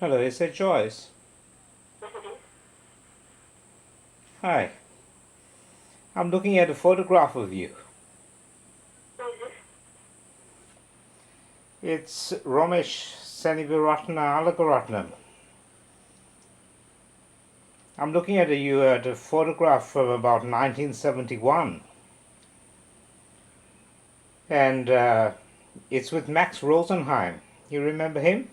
Hello, is that Joyce? Yes, it is. Hi. I'm looking at a photograph of you. Who is this? It's Romesh Senewiratne-alagaratnam. I'm looking at a photograph from about 1971. And it's with Max Rosenheim. You remember him?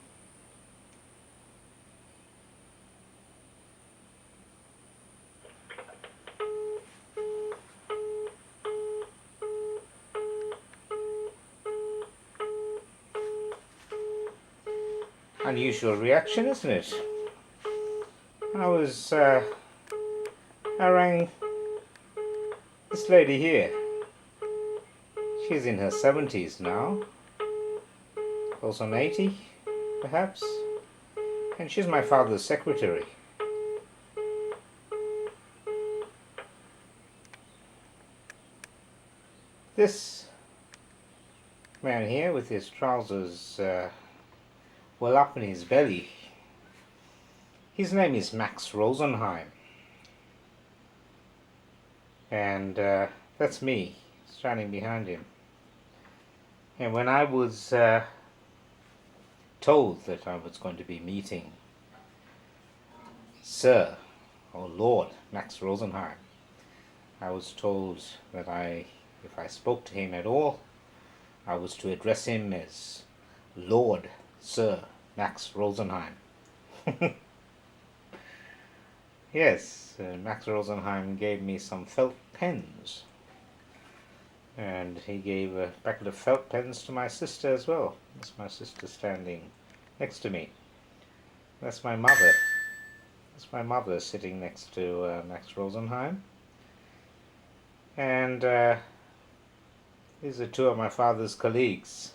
Unusual reaction, isn't it? I rang this lady here. She's in her 70s now, close on 80, perhaps. And she's my father's secretary. This man here with his trousers well up in his belly, his name is Max Rosenheim. And that's me standing behind him. And when I was told that I was going to be meeting Sir or Lord Max Rosenheim, I was told that if I spoke to him at all, I was to address him as Lord Sir Max Rosenheim. Yes, Max Rosenheim gave me some felt pens, and he gave a packet of felt pens to my sister as well. That's my sister standing next to me. That's my mother. That's my mother sitting next to Max Rosenheim. And these are two of my father's colleagues.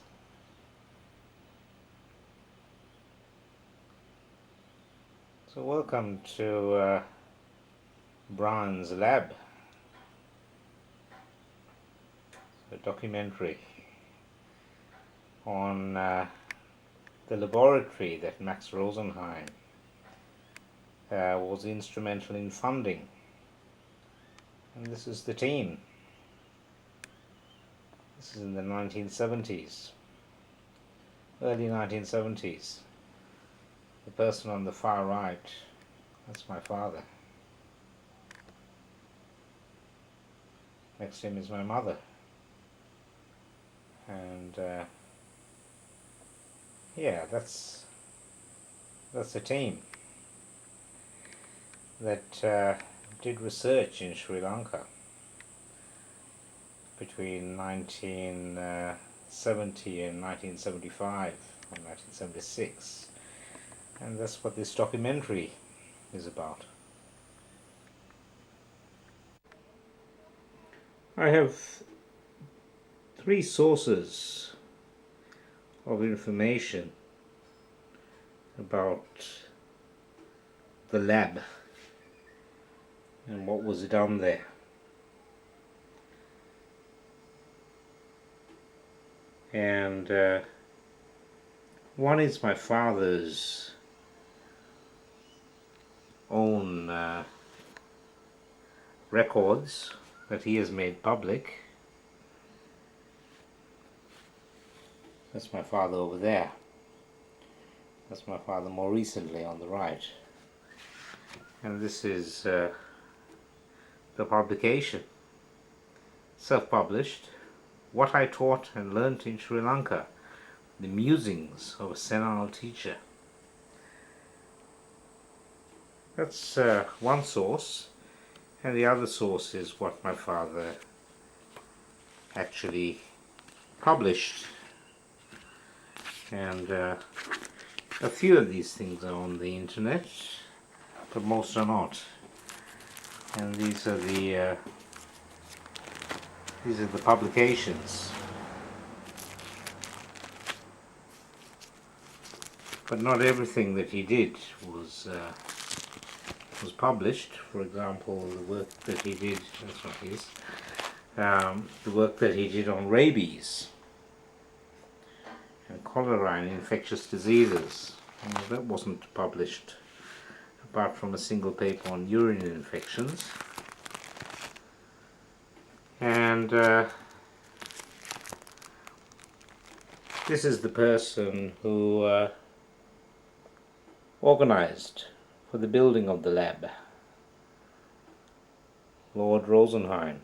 So welcome to Brian's lab, a documentary on the laboratory that Max Rosenheim was instrumental in funding. And this is the team. This is in the 1970s, early 1970s. The person on the far right, that's my father. Next to him is my mother. And yeah, that's a team that did research in Sri Lanka between 1970 and 1975 or 1976. And that's what this documentary is about. I have three sources of information about the lab and what was done there. And one is my father's own records that he has made public. That's my father over there. That's my father more recently on the right. And this is the publication, self-published, What I Taught and Learnt in Sri Lanka, The Musings of a Senile Teacher. That's one source, and the other source is what my father actually published. And a few of these things are on the internet, but most are not. And these are the publications. But not everything that he did was published. For example, the work that he did, that's not his, the work that he did on rabies and cholera and infectious diseases. That wasn't published apart from a single paper on urine infections. And this is the person who organized for the building of the lab, Lord Rosenheim.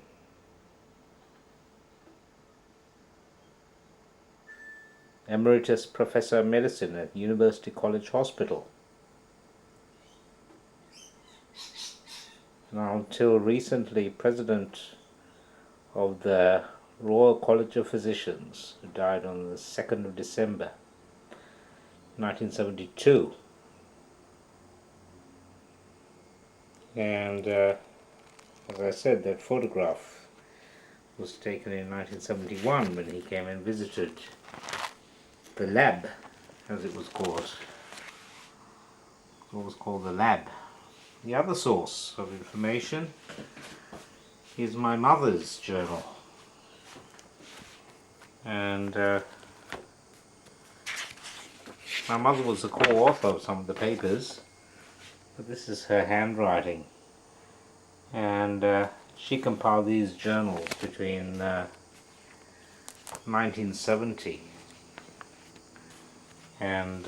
Emeritus Professor of Medicine at University College Hospital. Now, until recently, President of the Royal College of Physicians, who died on the 2nd of December 1972. And as I said, that photograph was taken in 1971 when he came and visited the lab, as it was called. It was called the lab. The other source of information is my mother's journal. And my mother was the co-author of some of the papers, but this is her handwriting. And she compiled these journals between 1970 and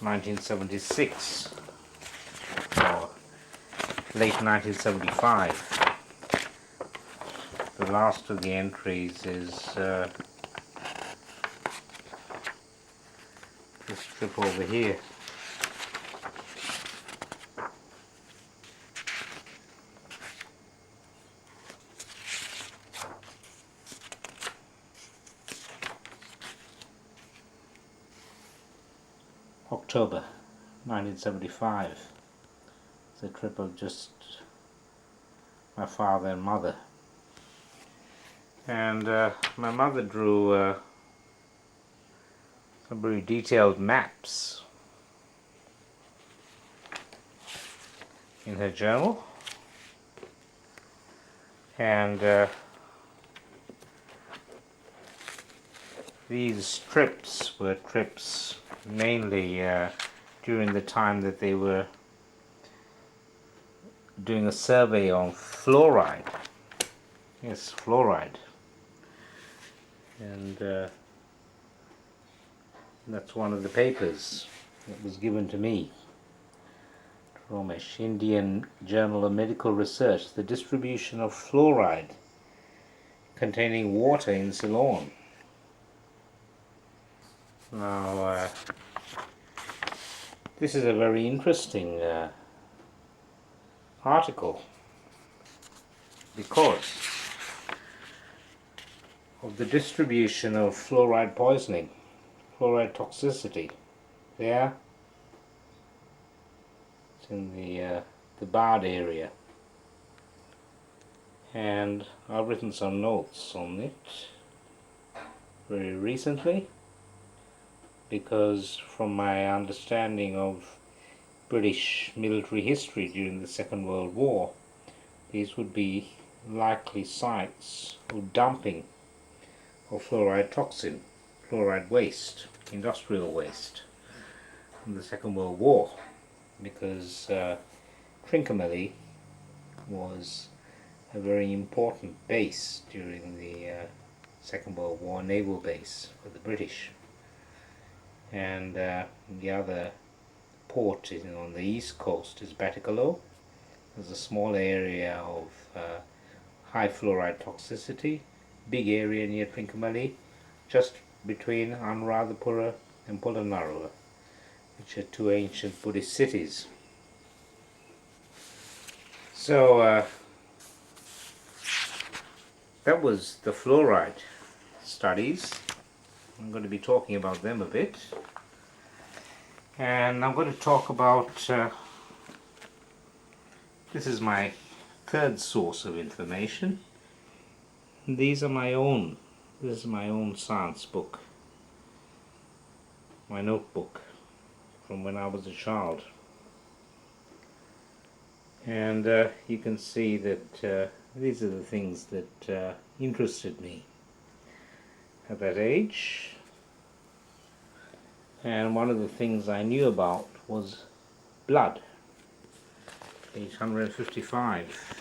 1976, or late 1975. The last of the entries is this strip over here. October 1975. It's a trip of just my father and mother. And my mother drew some very detailed maps in her journal. And these trips were trips mainly during the time that they were doing a survey on fluoride. Yes, fluoride. And that's one of the papers that was given to me. Romesh, Indian Journal of Medical Research, the distribution of fluoride containing water in Ceylon. Now, this is a very interesting article because of the distribution of fluoride poisoning, fluoride toxicity. There, it's in the Bard area, and I've written some notes on it very recently, because from my understanding of British military history during the Second World War, these would be likely sites of dumping of fluoride toxin, fluoride waste, industrial waste in the Second World War, because Trincomalee was a very important base during the Second World War, naval base for the British. And the other port on the east coast is Batticalow. There's a small area of high fluoride toxicity, big area near Trincomalee, just between Anuradhapura and Polonnaruwa, which are two ancient Buddhist cities. So that was the fluoride studies. I'm going to be talking about them a bit, and I'm going to talk about this is my third source of information. These are my own, this is my own science book, my notebook from when I was a child. And you can see that these are the things that interested me. at that age, and one of the things I knew about was blood. Page 155.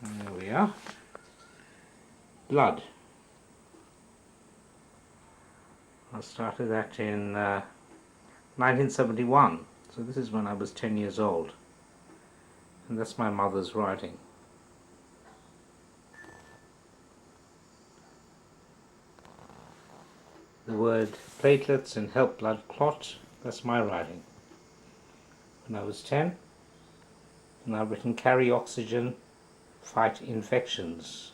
And there we are. Blood. I started that in 1971, so this is when I was 10 years old, and that's my mother's writing. The word platelets and help blood clot, that's my writing. When I was 10, and I've written carry oxygen, fight infections.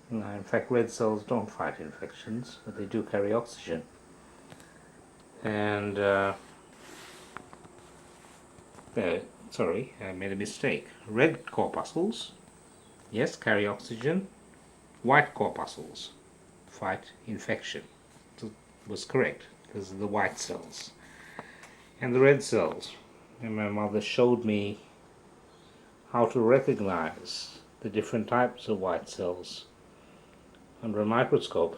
Now, in fact, red cells don't fight infections, but they do carry oxygen. And sorry, I made a mistake. Red corpuscles, yes, carry oxygen. White corpuscles fight infection. So it was correct, because of the white cells. And the red cells. And my mother showed me how to recognize the different types of white cells under a microscope.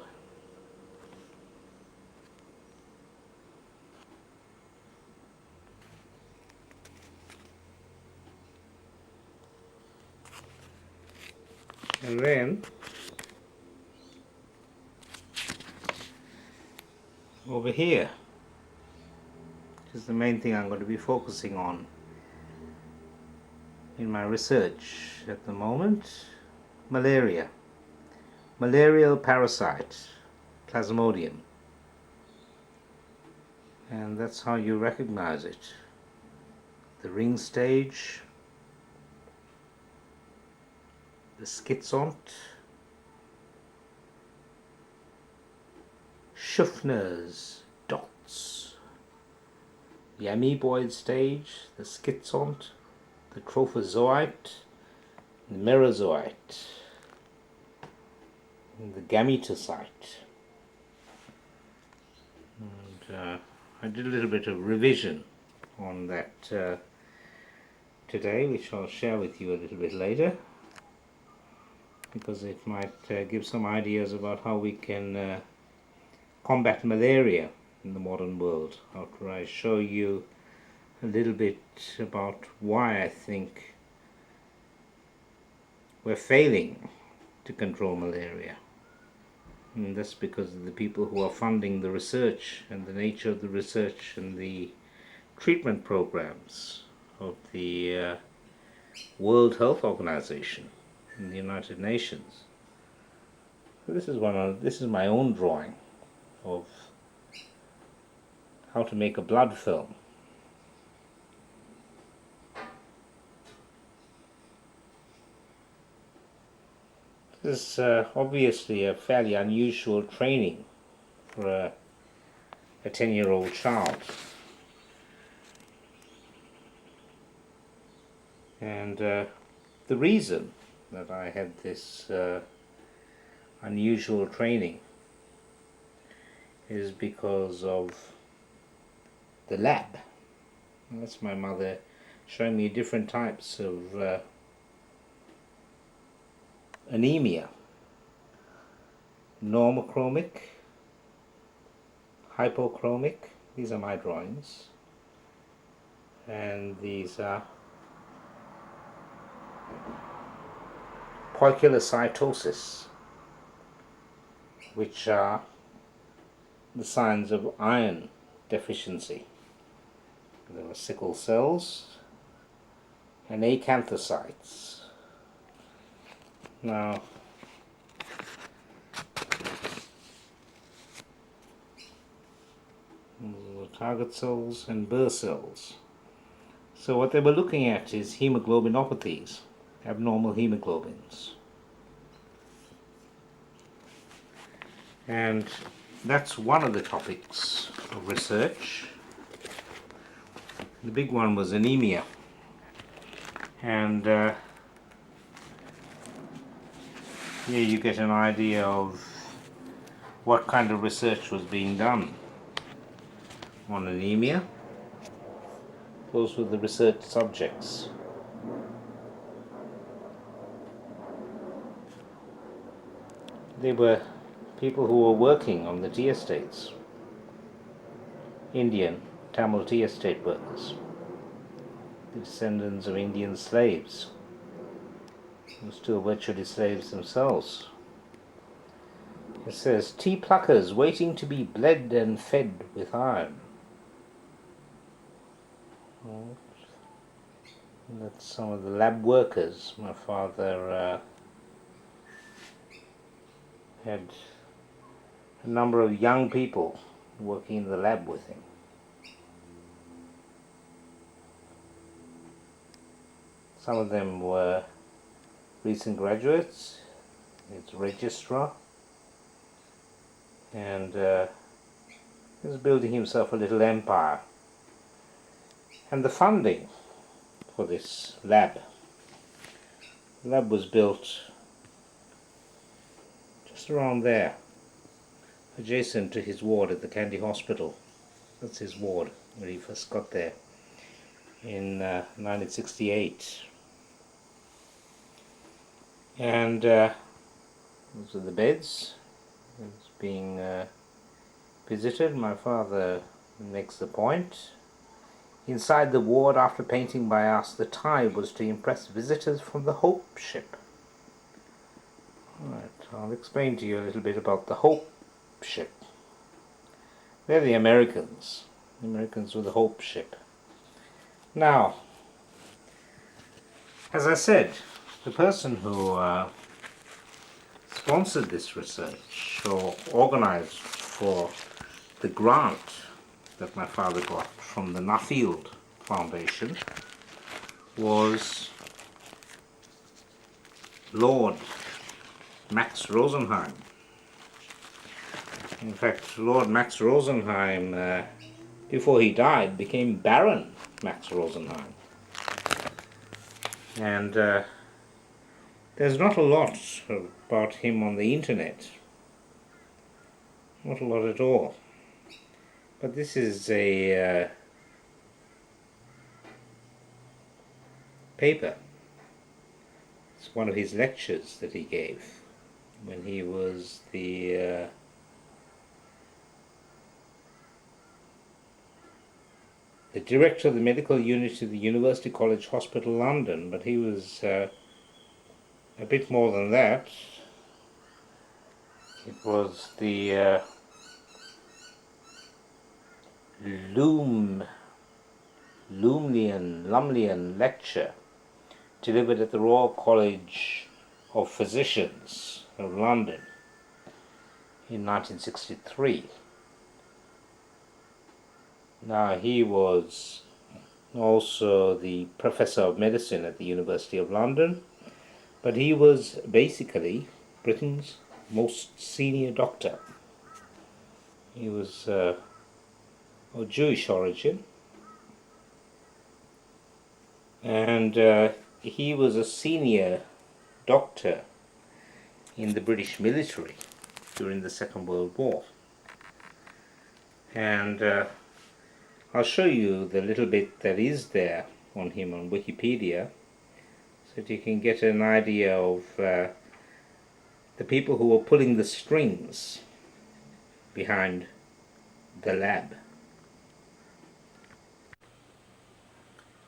And then over here is the main thing I'm going to be focusing on in my research at the moment. Malaria. Malarial parasite, Plasmodium. And that's how you recognize it. The ring stage, the schizont, Schuffner's dots, the amoeboid stage, the schizont, the trophozoite, the merozoite, and the gametocyte. And I did a little bit of revision on that today, which I'll share with you a little bit later, because it might give some ideas about how we can combat malaria in the modern world, after I show you a little bit about why I think we're failing to control malaria. And that's because of the people who are funding the research and the nature of the research and the treatment programs of the World Health Organization and the United Nations. So this is my own drawing of how to make a blood film. This is obviously a fairly unusual training for a 10-year-old child. And the reason that I had this unusual training is because of the lab. And that's my mother showing me different types of anemia. Normochromic, hypochromic, these are my drawings, and these are poikilocytosis, which are the signs of iron deficiency. There are sickle cells and acanthocytes. Now, target cells and Burr cells. So what they were looking at is hemoglobinopathies, abnormal hemoglobins. And that's one of the topics of research. The big one was anemia. And here you get an idea of what kind of research was being done on anemia. Those were the research subjects. They were people who were working on the tea estates, Indian Tamil tea estate workers, the descendants of Indian slaves, who were still virtually slaves themselves. It says, tea pluckers waiting to be bled and fed with iron. Well, that's some of the lab workers. My father had a number of young people working in the lab with him. Some of them were recent graduates, it's registrar, and he was building himself a little empire. And the funding for this lab, the lab was built just around there, adjacent to his ward at the Kandy Hospital. That's his ward when he first got there in 1968. And those are the beds. It's being visited. My father makes the point. Inside the ward, after painting by us, the tie was to impress visitors from the Hope ship. Alright, I'll explain to you a little bit about the Hope ship. They're the Americans. The Americans were the Hope ship. Now, as I said, the person who sponsored this research or organized for the grant that my father got from the Nuffield Foundation was Lord Max Rosenheim. In fact, Lord Max Rosenheim, before he died, became Baron Max Rosenheim. And there's not a lot about him on the internet. Not a lot at all. But this is a paper. It's one of his lectures that he gave when he was the director of the medical unit of the University College Hospital, London. But he was a bit more than that. It was the Lumleian lecture delivered at the Royal College of Physicians of London in 1963. Now, he was also the Professor of Medicine at the University of London, but he was basically Britain's most senior doctor. He was of Jewish origin, and he was a senior doctor in the British military during the Second World War. And I'll show you the little bit that is there on him on Wikipedia, so that you can get an idea of the people who were pulling the strings behind the lab.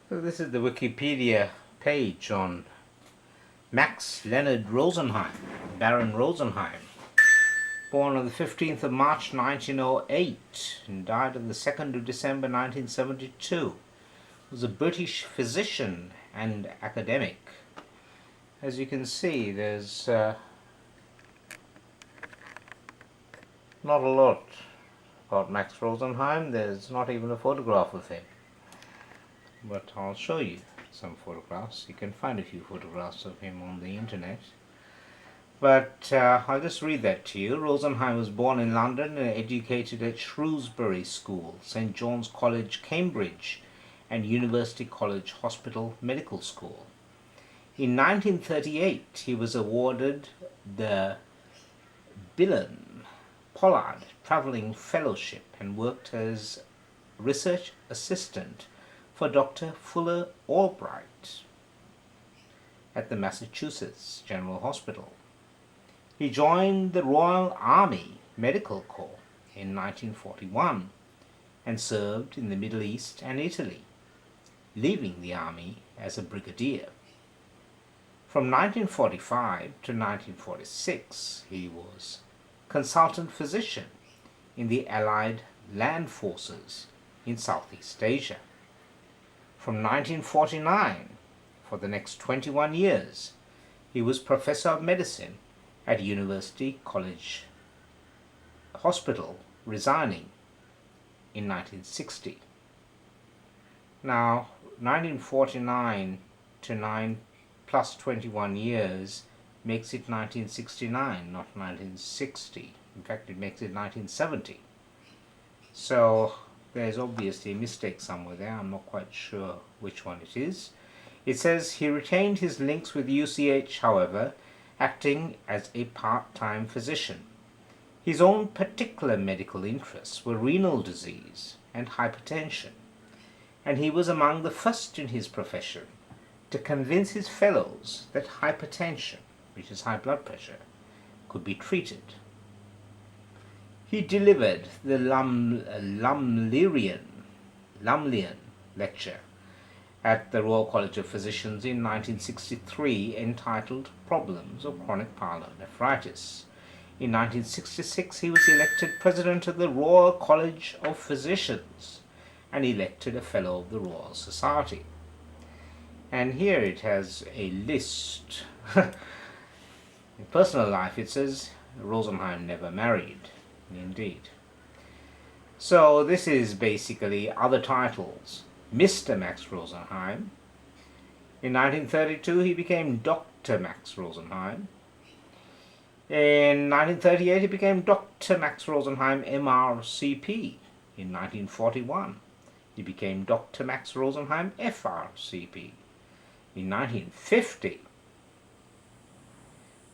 So this is the Wikipedia page on Max Leonard Rosenheim, Baron Rosenheim, born on the 15th of March 1908 and died on the 2nd of December 1972. Was a British physician and academic. As you can see, there's not a lot about Max Rosenheim. There's not even a photograph of him. But I'll show you some photographs. You can find a few photographs of him on the internet. But I'll just read that to you. Rosenheim was born in London and educated at Shrewsbury School, St John's College, Cambridge, and University College Hospital Medical School. In 1938, he was awarded the Billen Pollard Travelling Fellowship and worked as research assistant for Dr. Fuller Albright at the Massachusetts General Hospital. He joined the Royal Army Medical Corps in 1941 and served in the Middle East and Italy, leaving the army as a brigadier. From 1945 to 1946, he was consultant physician in the Allied land forces in Southeast Asia. From 1949, for the next 21 years, he was professor of medicine at University College Hospital, resigning in 1960. Now, 1949 to 9 plus 21 years makes it 1969, not 1960. In fact, it makes it 1970. So there's obviously a mistake somewhere there. I'm not quite sure which one it is. It says he retained his links with UCH, however, acting as a part-time physician. His own particular medical interests were renal disease and hypertension, and he was among the first in his profession to convince his fellows that hypertension, which is high blood pressure, could be treated. He delivered the Lumleian lecture at the Royal College of Physicians in 1963, entitled Problems of Chronic Pyelonephritis. In 1966, he was elected president of the Royal College of Physicians and elected a Fellow of the Royal Society. And here it has a list. In personal life, it says Rosenheim never married. Indeed. So this is basically other titles. Mr. Max Rosenheim. In 1932, he became Dr. Max Rosenheim. In 1938, he became Dr. Max Rosenheim, MRCP. In 1941, he became Dr. Max Rosenheim, FRCP. In 1950,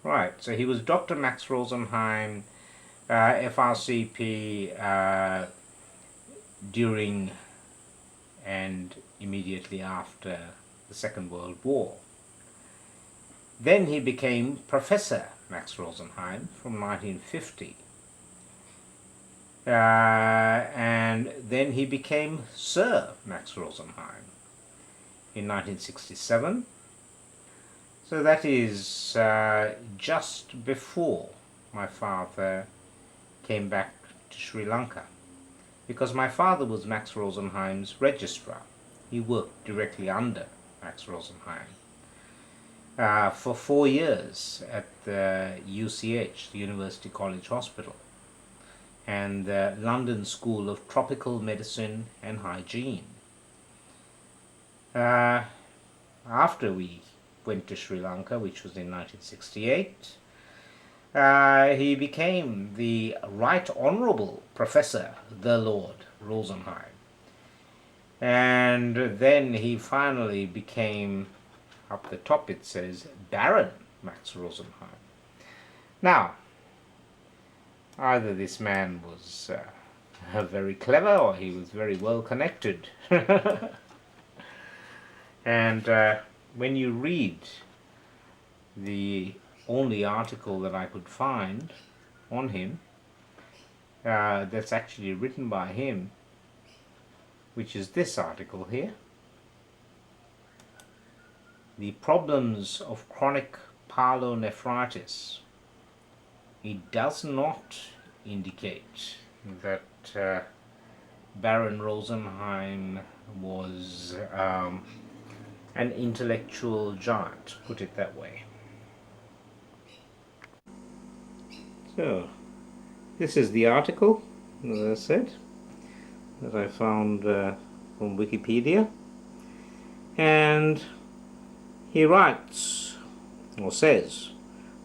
right, so he was Dr. Max Rosenheim, FRCP, during and immediately after the Second World War. Then he became Professor Max Rosenheim from 1950. And then he became Sir Max Rosenheim in 1967. So that is just before my father came back to Sri Lanka, because my father was Max Rosenheim's registrar. He worked directly under Max Rosenheim for 4 years at the UCH, the University College Hospital, and the London School of Tropical Medicine and Hygiene. After we went to Sri Lanka, which was in 1968, he became the Right Honourable Professor, the Lord Rosenheim. And then he finally became, up the top it says, Baron Max Rosenheim. Now, either this man was very clever or he was very well connected. And when you read the only article that I could find on him that's actually written by him, which is this article here, The Problems of Chronic Pyelonephritis, it does not indicate that Baron Rosenheim was an intellectual giant, put it that way. So, this is the article, as I said, that I found from Wikipedia, and he writes, or says,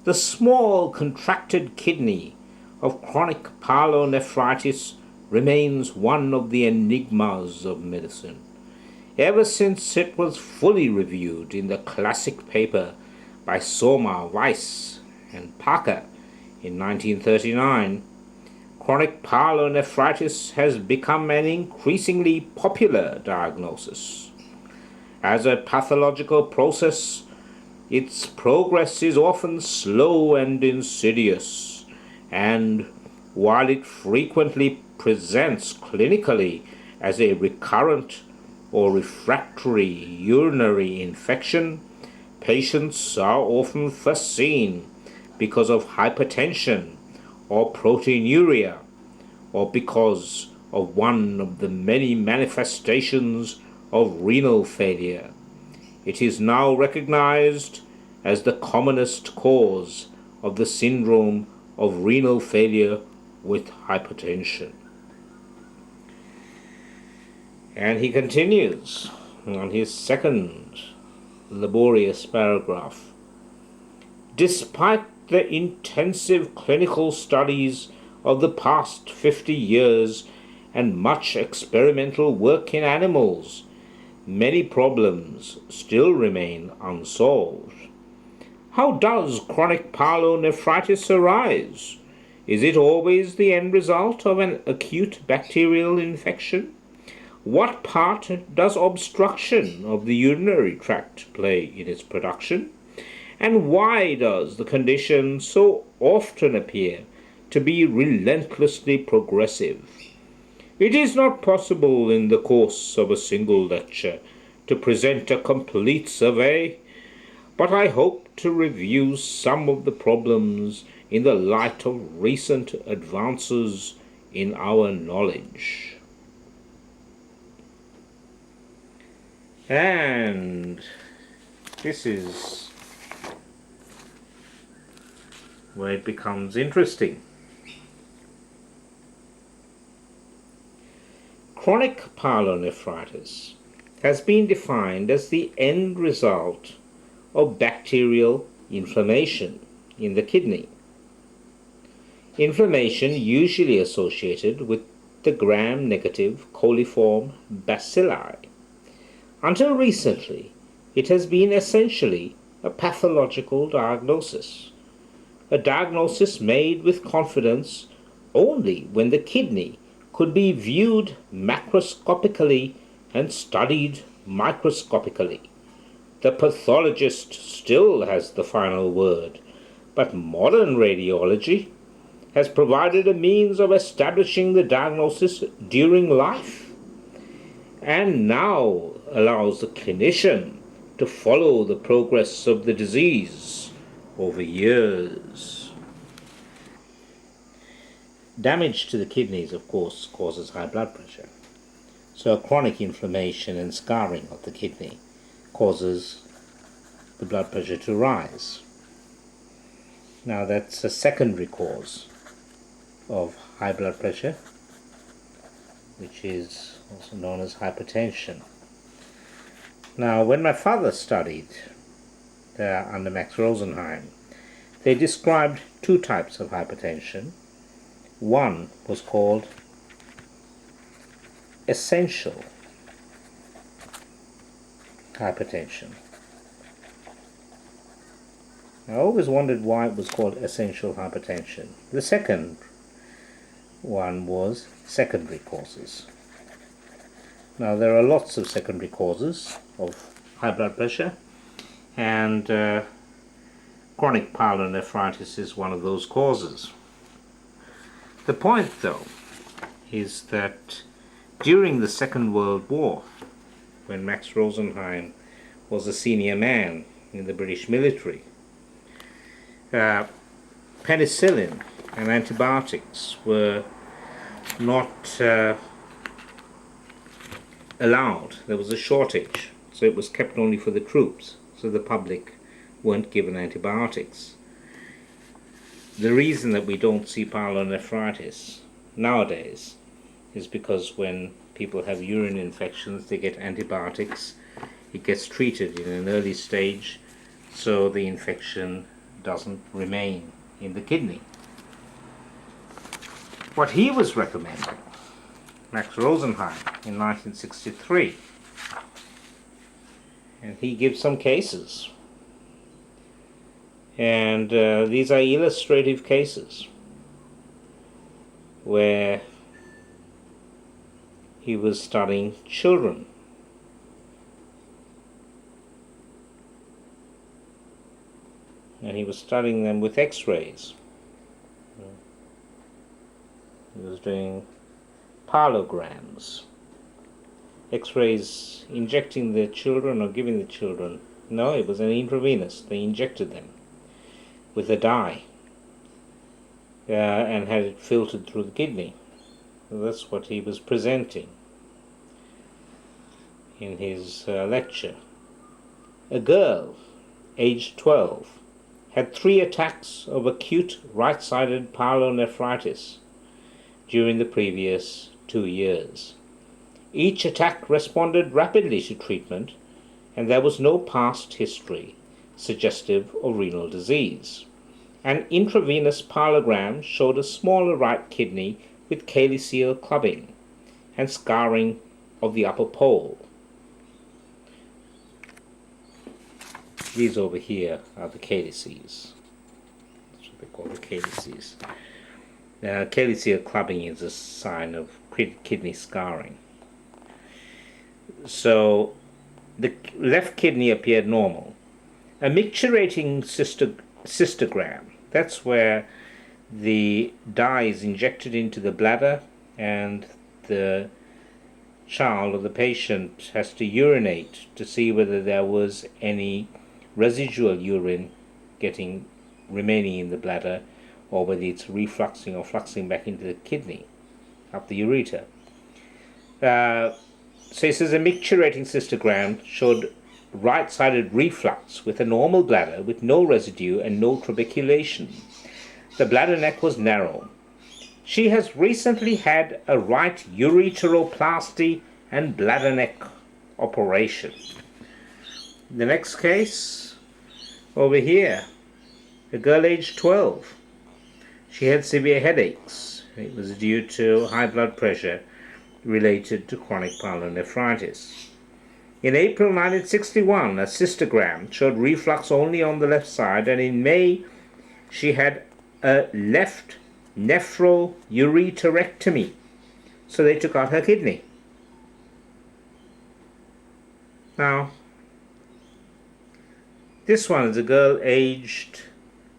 the small contracted kidney of chronic pyelonephritis remains one of the enigmas of medicine. Ever since it was fully reviewed in the classic paper by Sommer, Weiss, and Parker in 1939, chronic pyelonephritis has become an increasingly popular diagnosis. As a pathological process, its progress is often slow and insidious, and while it frequently presents clinically as a recurrent or refractory urinary infection, patients are often first seen because of hypertension or proteinuria, or because of one of the many manifestations of renal failure. It is now recognized as the commonest cause of the syndrome of renal failure with hypertension. And he continues on his second laborious paragraph. Despite the intensive clinical studies of the past 50 years and much experimental work in animals, many problems still remain unsolved. How does chronic pyelonephritis arise? Is it always the end result of an acute bacterial infection? What part does obstruction of the urinary tract play in its production? And why does the condition so often appear to be relentlessly progressive? It is not possible in the course of a single lecture to present a complete survey, but I hope to review some of the problems in the light of recent advances in our knowledge. And this is where it becomes interesting. Chronic pyelonephritis has been defined as the end result of bacterial inflammation in the kidney. Inflammation usually associated with the gram-negative coliform bacilli. Until recently, it has been essentially a pathological diagnosis, a diagnosis made with confidence only when the kidney could be viewed macroscopically and studied microscopically. The pathologist still has the final word, but modern radiology has provided a means of establishing the diagnosis during life, and now allows the clinician to follow the progress of the disease over years. Damage to the kidneys, of course, causes high blood pressure. So chronic inflammation and scarring of the kidney causes the blood pressure to rise. Now that's a secondary cause of high blood pressure, which is also known as hypertension. Now, when my father studied under Max Rosenheim, they described two types of hypertension. One was called essential hypertension. I always wondered why it was called essential hypertension. The second one was secondary causes. Now, there are lots of secondary causes of high blood pressure, and chronic pyelonephritis is one of those causes. The point, though, is that during the Second World War, when Max Rosenheim was a senior man in the British military, penicillin and antibiotics were not allowed. There was a shortage, so it was kept only for the troops, so the public weren't given antibiotics. The reason that we don't see pyelonephritis nowadays is because when people have urine infections, they get antibiotics. It gets treated in an early stage, so the infection doesn't remain in the kidney. What he was recommending, Max Rosenheim, in 1963, and he gives some cases, and these are illustrative cases where he was studying children. he was studying them with x-rays. He was doing parallelograms. X-rays injecting the children or giving the children. No, it was an intravenous. They injected them with a dye and had it filtered through the kidney. So that's what he was presenting in his lecture. A girl, aged 12, had 3 attacks of acute right-sided pyelonephritis during the previous 2 years. Each attack responded rapidly to treatment, and there was no past history suggestive of renal disease. An intravenous parallelogram showed a smaller right kidney with calyceal clubbing and scarring of the upper pole. These over here are the calyces. That's what they call the calyces. Calyceal clubbing is a sign of kidney scarring. So the left kidney appeared normal. A micturating cystogram, that's where the dye is injected into the bladder and the child or the patient has to urinate to see whether there was any residual urine remaining in the bladder, or whether it's refluxing or fluxing back into the kidney, up the ureter. So it says a micturating cystogram showed right-sided reflux with a normal bladder with no residue and no trabeculation. The bladder neck was narrow. She has recently had a right ureteroplasty and bladder neck operation. The next case, over here, a girl aged 12. She had severe headaches. It was due to high blood pressure related to chronic pyelonephritis. In April 1961, a cystogram showed reflux only on the left side, and in May she had a left nephroureterectomy, so they took out her kidney. Now, this one is a girl aged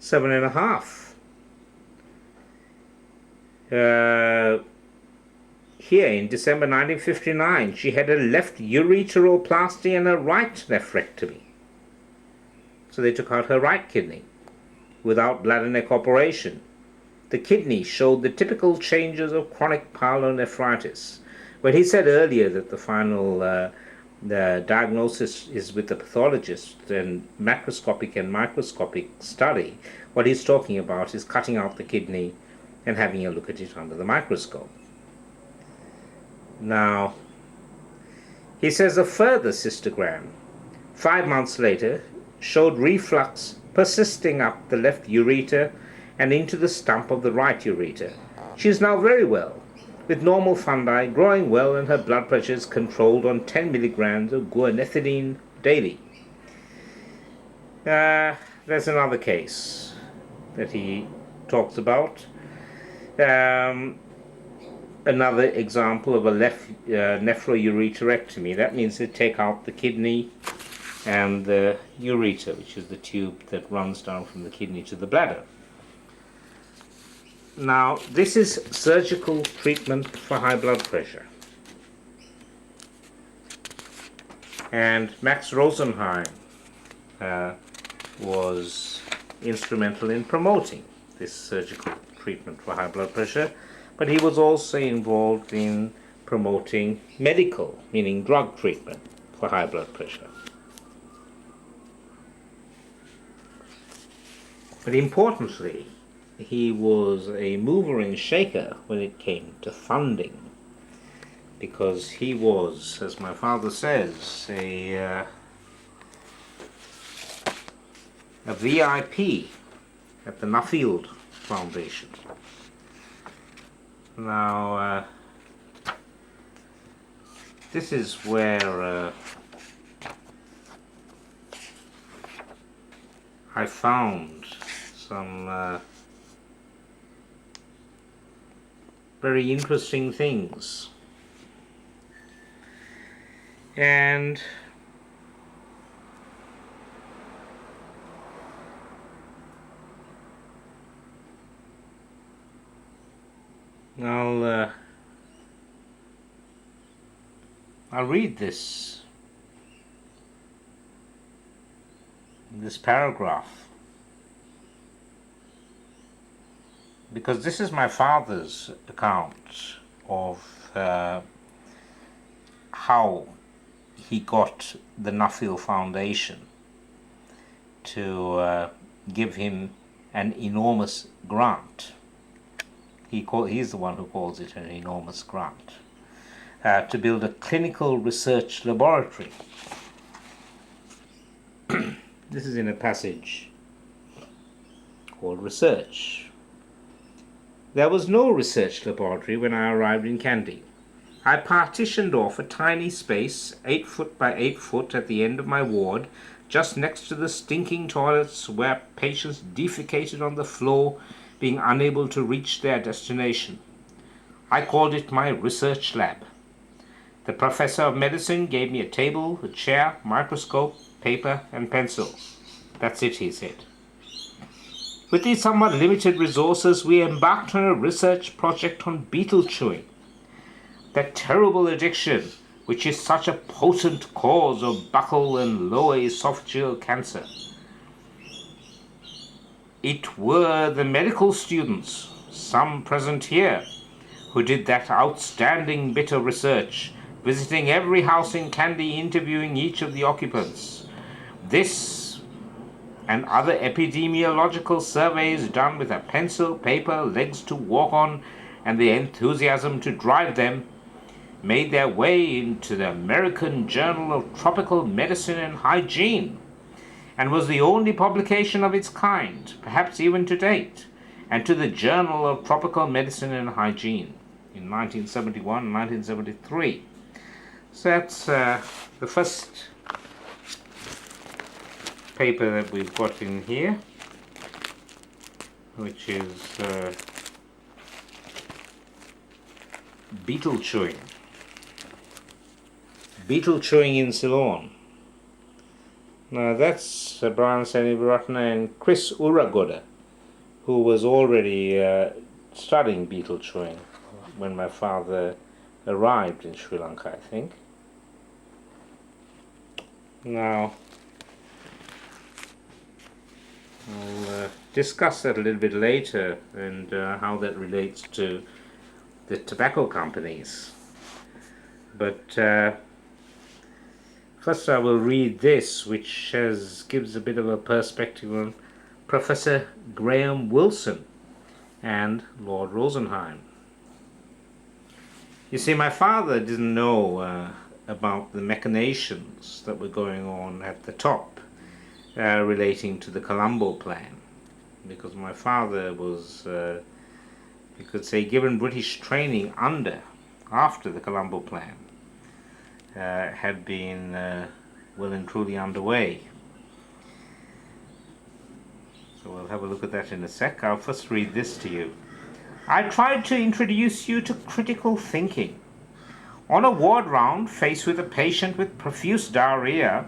7.5. Here in December 1959, she had a left ureteroplasty and a right nephrectomy. So they took out her right kidney without bladder neck operation. The kidney showed the typical changes of chronic pyelonephritis. When he said earlier that the final the diagnosis is with the pathologist and macroscopic and microscopic study, what he's talking about is cutting out the kidney and having a look at it under the microscope. Now, he says a further cystogram, 5 months later, showed reflux persisting up the left ureter and into the stump of the right ureter. She is now very well, with normal fundi, growing well, and her blood pressure is controlled on 10 milligrams of guanethidine daily. There's another case that he talks about. Another example of a left nephroureterectomy. That means they take out the kidney and the ureter, which is the tube that runs down from the kidney to the bladder. Now, this is surgical treatment for high blood pressure. And Max Rosenheim was instrumental in promoting this surgical treatment for high blood pressure, but he was also involved in promoting medical, meaning drug treatment for high blood pressure. But importantly, he was a mover and shaker when it came to funding, because he was, as my father says, a VIP at the Nuffield Foundation. Now, this is where I found some very interesting things. And I'll read this paragraph because this is my father's account of how he got the Nuffield Foundation to give him an enormous grant. He's the one who calls it an enormous grant to build a clinical research laboratory. This is in a passage called Research. There was no research laboratory when I arrived in Kandy. I partitioned off a tiny space, 8 foot by 8 foot, at the end of my ward, just next to the stinking toilets where patients defecated on the floor, being unable to reach their destination. I called it my research lab. The professor of medicine gave me a table, a chair, microscope, paper, and pencil. That's it, he said. With these somewhat limited resources, we embarked on a research project on beetle chewing, that terrible addiction which is such a potent cause of buccal and lower esophageal cancer. It were the medical students, some present here, who did that outstanding bit of research, visiting every house in Kandy, interviewing each of the occupants. This and other epidemiological surveys done with a pencil, paper, legs to walk on, and the enthusiasm to drive them, made their way into the American Journal of Tropical Medicine and Hygiene, and was the only publication of its kind, perhaps even to date, and to the Journal of Tropical Medicine and Hygiene in 1971 and 1973. So that's the first paper that we've got in here, which is beetle chewing. Beetle chewing in Ceylon. Now that's Brian Senewiratne and Chris Uragoda, who was already studying beetle chewing when my father arrived in Sri Lanka, I think. Now I'll discuss that a little bit later and how that relates to the tobacco companies. But first I will read this, which gives a bit of a perspective on Professor Graham Wilson and Lord Rosenheim. You see, my father didn't know about the machinations that were going on at the top relating to the Colombo plan, because my father was, you could say, given British training after the Colombo plan had been well and truly underway. So we'll have a look at that in a sec. I'll first read this to you. I tried to introduce you to critical thinking. On a ward round, faced with a patient with profuse diarrhea,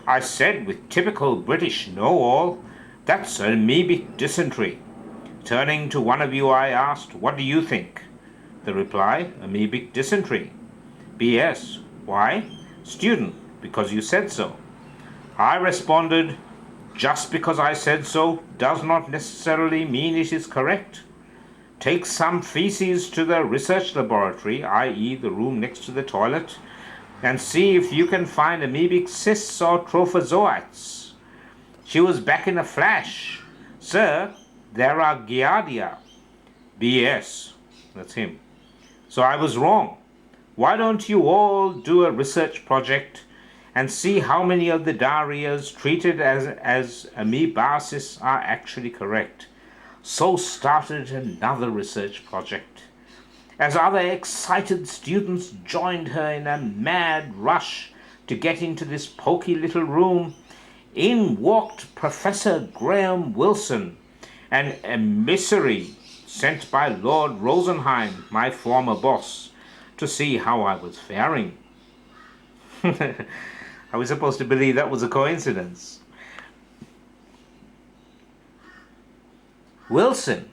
I said with typical British know-all, "That's amoebic dysentery." Turning to one of you, I asked, "What do you think?" The reply, "Amoebic dysentery." BS. Why? Student, because you said so. I responded, just because I said so does not necessarily mean it is correct. Take some feces to the research laboratory, i.e. the room next to the toilet, and see if you can find amoebic cysts or trophozoites. She was back in a flash. Sir, there are giardia. BS. That's him. So I was wrong. Why don't you all do a research project and see how many of the diarrheas treated as amoebasis are actually correct? So started another research project. As other excited students joined her in a mad rush to get into this poky little room, in walked Professor Graham Wilson, an emissary sent by Lord Rosenheim, my former boss, to see how I was faring. I was supposed to believe that was a coincidence. Wilson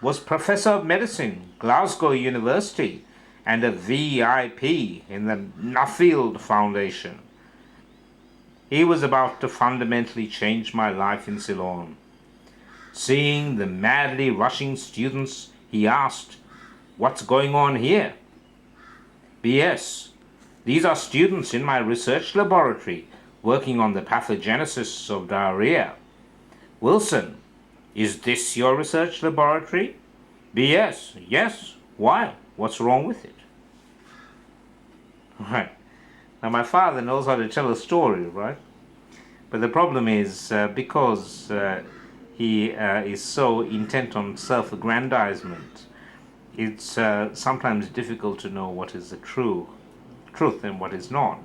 was Professor of Medicine, Glasgow University, and a VIP in the Nuffield Foundation. He was about to fundamentally change my life in Ceylon. Seeing the madly rushing students, he asked, "What's going on here?" "BS, these are students in my research laboratory working on the pathogenesis of diarrhea." "Wilson, is this your research laboratory?" "BS, yes. Why? What's wrong with it?" Right. Now my father knows how to tell a story, right? But the problem is because he is so intent on self-aggrandizement, it's sometimes difficult to know what is the truth and what is not.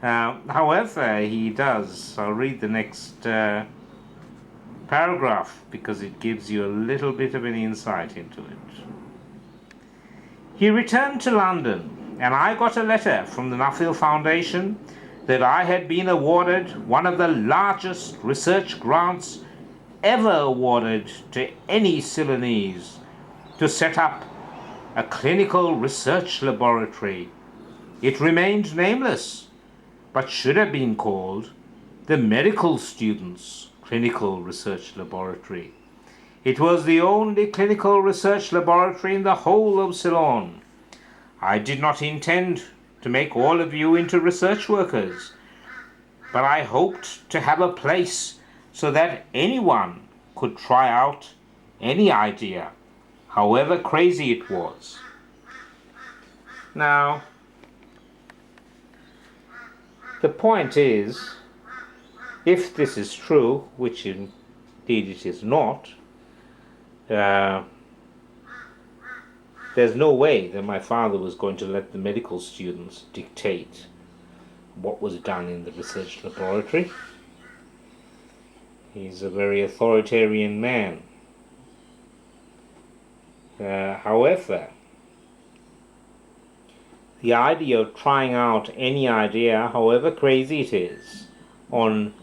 However, he does. I'll read the next paragraph because it gives you a little bit of an insight into it. He returned to London, and I got a letter from the Nuffield Foundation that I had been awarded one of the largest research grants ever awarded to any Ceylonese to set up a clinical research laboratory. It remained nameless, but should have been called the Medical Students Clinical Research Laboratory. It was the only clinical research laboratory in the whole of Ceylon. I did not intend to make all of you into research workers, but I hoped to have a place so that anyone could try out any idea, however crazy it was. Now, the point is, if this is true, which indeed it is not, there's no way that my father was going to let the medical students dictate what was done in the research laboratory. He's a very authoritarian man. However, the idea of trying out any idea, however crazy it is, on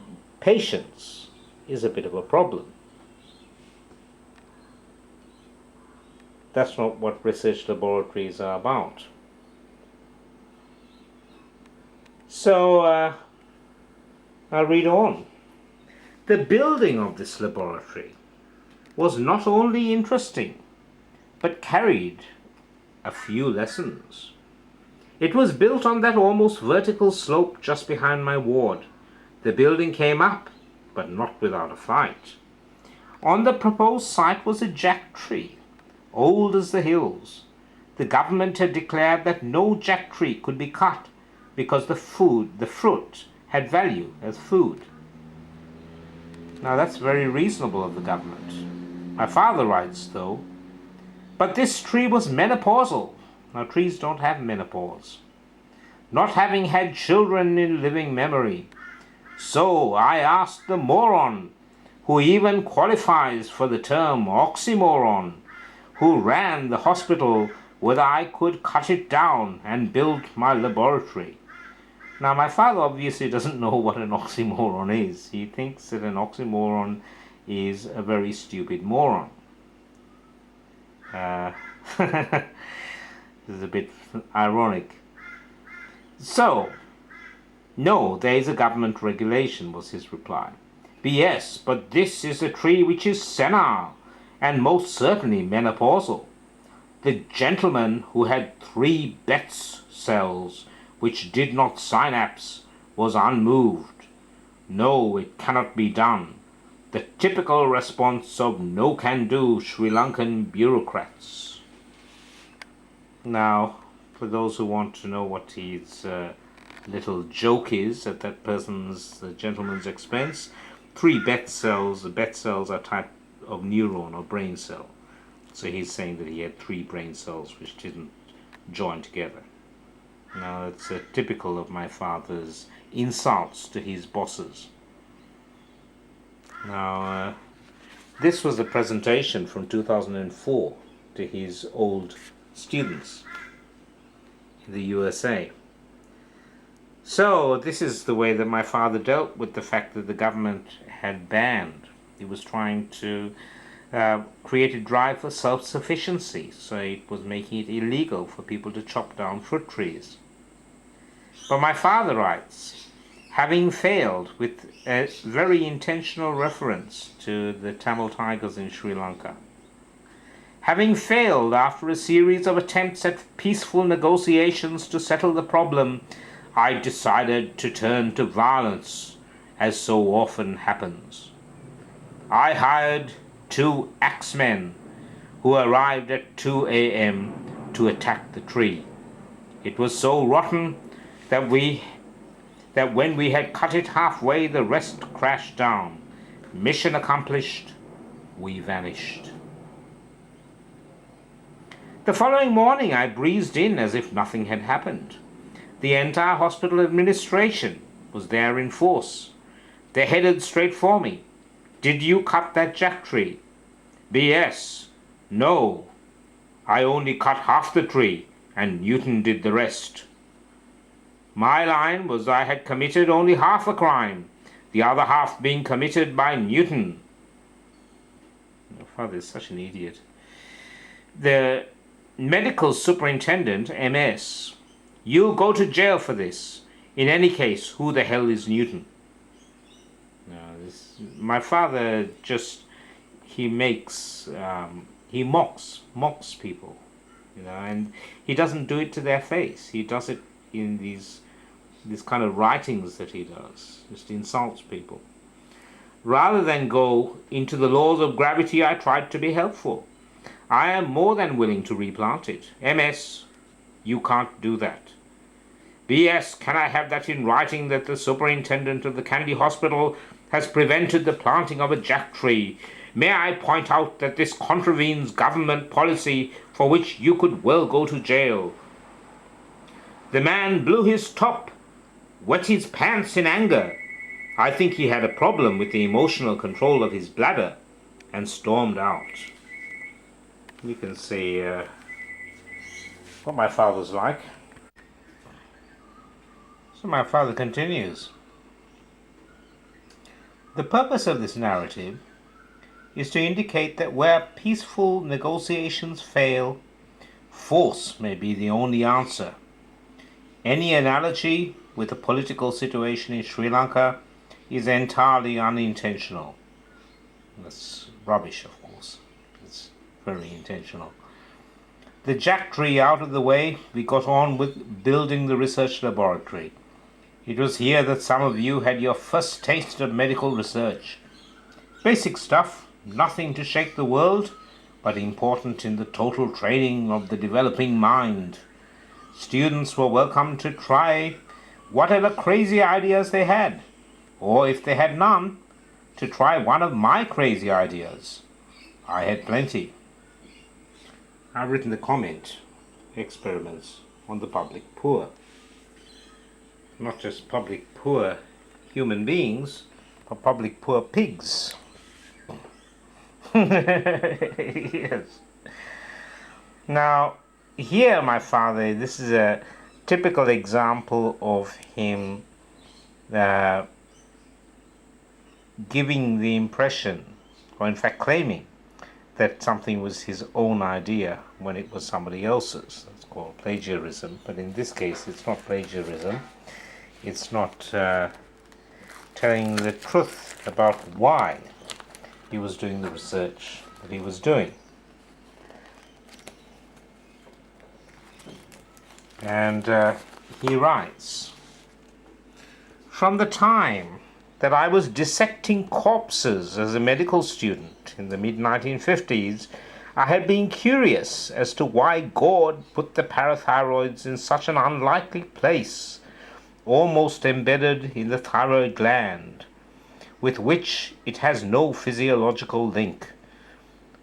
patients is a bit of a problem. That's not what research laboratories are about. So, I'll read on. The building of this laboratory was not only interesting, but carried a few lessons. It was built on that almost vertical slope just behind my ward. The building came up, but not without a fight. On the proposed site was a jack tree, old as the hills. The government had declared that no jack tree could be cut because the fruit had value as food. Now that's very reasonable of the government. My father writes, though, but this tree was menopausal. Now trees don't have menopause, not having had children in living memory. So I asked the moron, who even qualifies for the term oxymoron, who ran the hospital, whether I could cut it down and build my laboratory. Now my father obviously doesn't know what an oxymoron is. He thinks that an oxymoron is a very stupid moron. This is a bit ironic. So, no, there is a government regulation, was his reply. BS, but this is a tree which is senile, and most certainly menopausal. The gentleman who had 3 Betz cells which did not synapse was unmoved. No, it cannot be done. The typical response of no-can-do Sri Lankan bureaucrats. Now, for those who want to know what his little joke is at that the gentleman's expense, 3 Betz cells. The Betz cells are a type of neuron or brain cell. So he's saying that he had 3 brain cells which didn't join together. Now, it's typical of my father's insults to his bosses. Now, this was a presentation from 2004 to his old students in the USA. So this is the way that my father dealt with the fact that the government had banned. He was trying to created drive for self-sufficiency, so it was making it illegal for people to chop down fruit trees. But my father writes, having failed, with a very intentional reference to the Tamil Tigers in Sri Lanka, having failed after a series of attempts at peaceful negotiations to settle the problem, I decided to turn to violence, as so often happens. I hired 2 axemen who arrived at 2 a.m. to attack the tree. It was so rotten that when we had cut it halfway, the rest crashed down. Mission accomplished, we vanished. The following morning I breezed in as if nothing had happened. The entire hospital administration was there in force. They headed straight for me. Did you cut that jack tree? BS. No. I only cut half the tree and Newton did the rest. My line was I had committed only half a crime, the other half being committed by Newton. My father is such an idiot. The medical superintendent, MS, you'll go to jail for this. In any case, who the hell is Newton? No, my father just, he mocks people, and he doesn't do it to their face. He does it in these kind of writings that he does, just insults people. Rather than go into the laws of gravity, I tried to be helpful. I am more than willing to replant it. MS, you can't do that. BS, can I have that in writing that the superintendent of the Kennedy Hospital has prevented the planting of a jack tree? May I point out that this contravenes government policy for which you could well go to jail? The man blew his top, wet his pants in anger. I think he had a problem with the emotional control of his bladder and stormed out. You can see what my father's like. So my father continues. The purpose of this narrative is to indicate that where peaceful negotiations fail, force may be the only answer. Any analogy with the political situation in Sri Lanka is entirely unintentional. That's rubbish, of course. It's very intentional. The jack tree out of the way, we got on with building the research laboratory. It was here that some of you had your first taste of medical research. Basic stuff, nothing to shake the world, but important in the total training of the developing mind. Students were welcome to try whatever crazy ideas they had, or if they had none, to try one of my crazy ideas. I had plenty. I've written the comment, experiments on the public poor. Not just public poor human beings, but public poor pigs. Yes. Now, here my father, this is a typical example of him giving the impression, or in fact claiming, that something was his own idea when it was somebody else's. That's called plagiarism, but in this case it's not plagiarism. It's not telling the truth about why he was doing the research that he was doing. And he writes, from the time that I was dissecting corpses as a medical student in the mid-1950s, I had been curious as to why God put the parathyroids in such an unlikely place, almost embedded in the thyroid gland, with which it has no physiological link.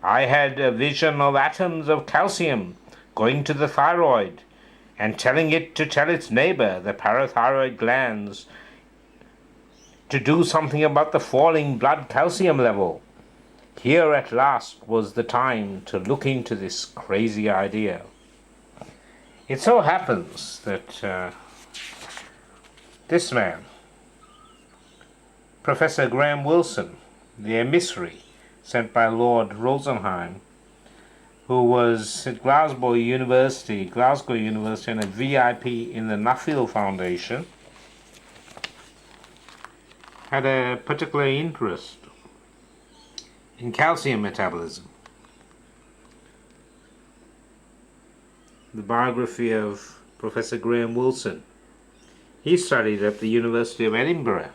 I had a vision of atoms of calcium going to the thyroid and telling it to tell its neighbor, the parathyroid glands, to do something about the falling blood calcium level. Here at last was the time to look into this crazy idea. It so happens that this man, Professor Graham Wilson, the emissary sent by Lord Rosenheim, who was at Glasgow University and a VIP in the Nuffield Foundation, had a particular interest in calcium metabolism. The biography of Professor Graham Wilson. He studied at the University of Edinburgh,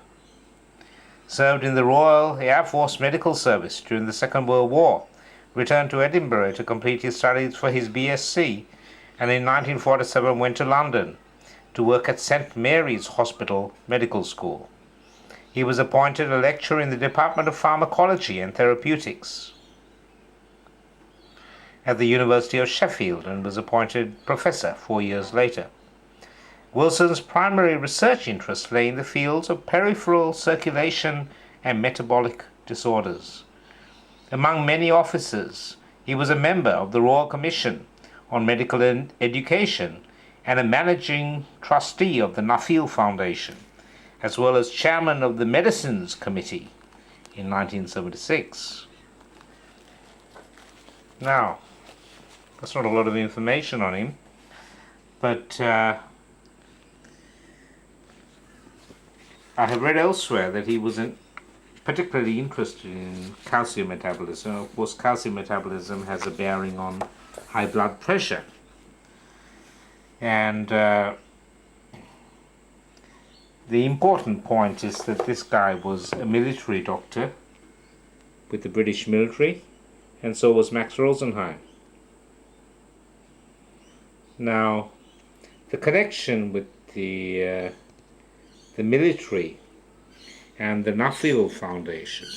served in the Royal Air Force Medical Service during the Second World War, returned to Edinburgh to complete his studies for his BSc, and in 1947 went to London to work at St Mary's Hospital Medical School. He was appointed a lecturer in the Department of Pharmacology and Therapeutics at the University of Sheffield and was appointed professor 4 years later. Wilson's primary research interest lay in the fields of peripheral circulation and metabolic disorders. Among many officers, he was a member of the Royal Commission on Medical Education and a managing trustee of the Nuffield Foundation, as well as chairman of the Medicines Committee in 1976. Now, that's not a lot of information on him, but I have read elsewhere that he was particularly interested in calcium metabolism. Of course, calcium metabolism has a bearing on high blood pressure. And the important point is that this guy was a military doctor with the British military, and so was Max Rosenheim. Now, the connection with the military and the Nuffield Foundation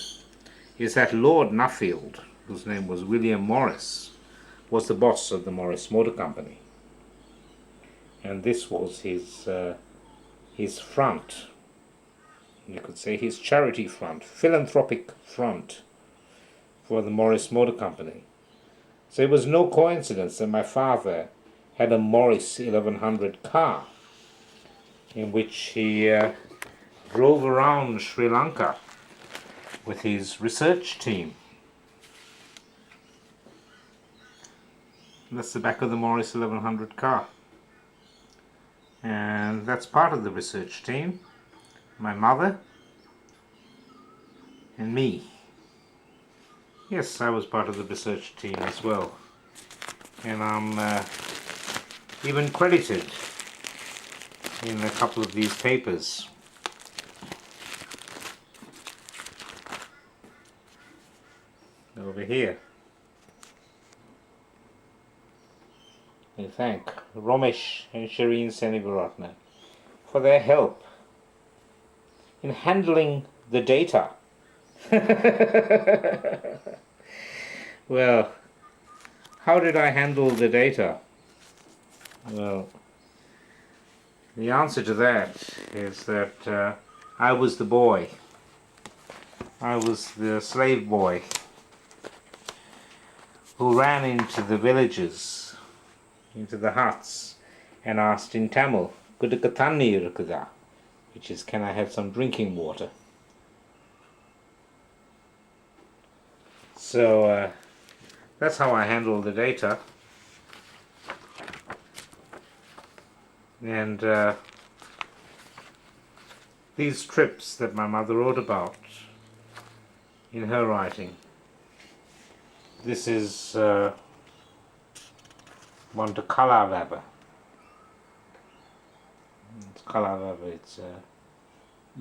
is that Lord Nuffield, whose name was William Morris, was the boss of the Morris Motor Company, and this was his front, you could say his charity front, philanthropic front for the Morris Motor Company. So it was no coincidence that my father had a Morris 1100 car in which he drove around Sri Lanka with his research team. That's the back of the Morris 1100 car. And that's part of the research team. My mother and me. Yes, I was part of the research team as well. And I'm even credited in a couple of these papers. Over here. I thank Romesh and Sri Senewiratne for their help in handling the data. Well, how did I handle the data? Well, the answer to that is that I was the boy. I was the slave boy who ran into the villages, into the huts, and asked in Tamil, "Kudukku thanni irukkuda?" which is, "Can I have some drinking water?" So that's how I handle the data. And these trips that my mother wrote about in her writing, this is one to Kalavaba. It's Kalavaba, it's a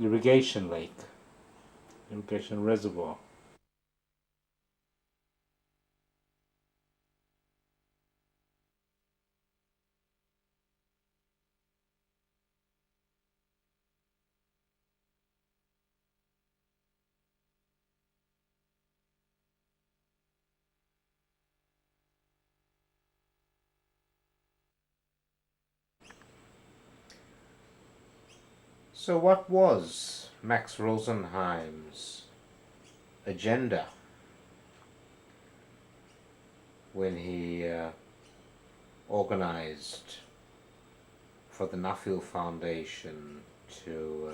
irrigation lake, irrigation reservoir. So what was Max Rosenheim's agenda when he organized for the Nuffield Foundation to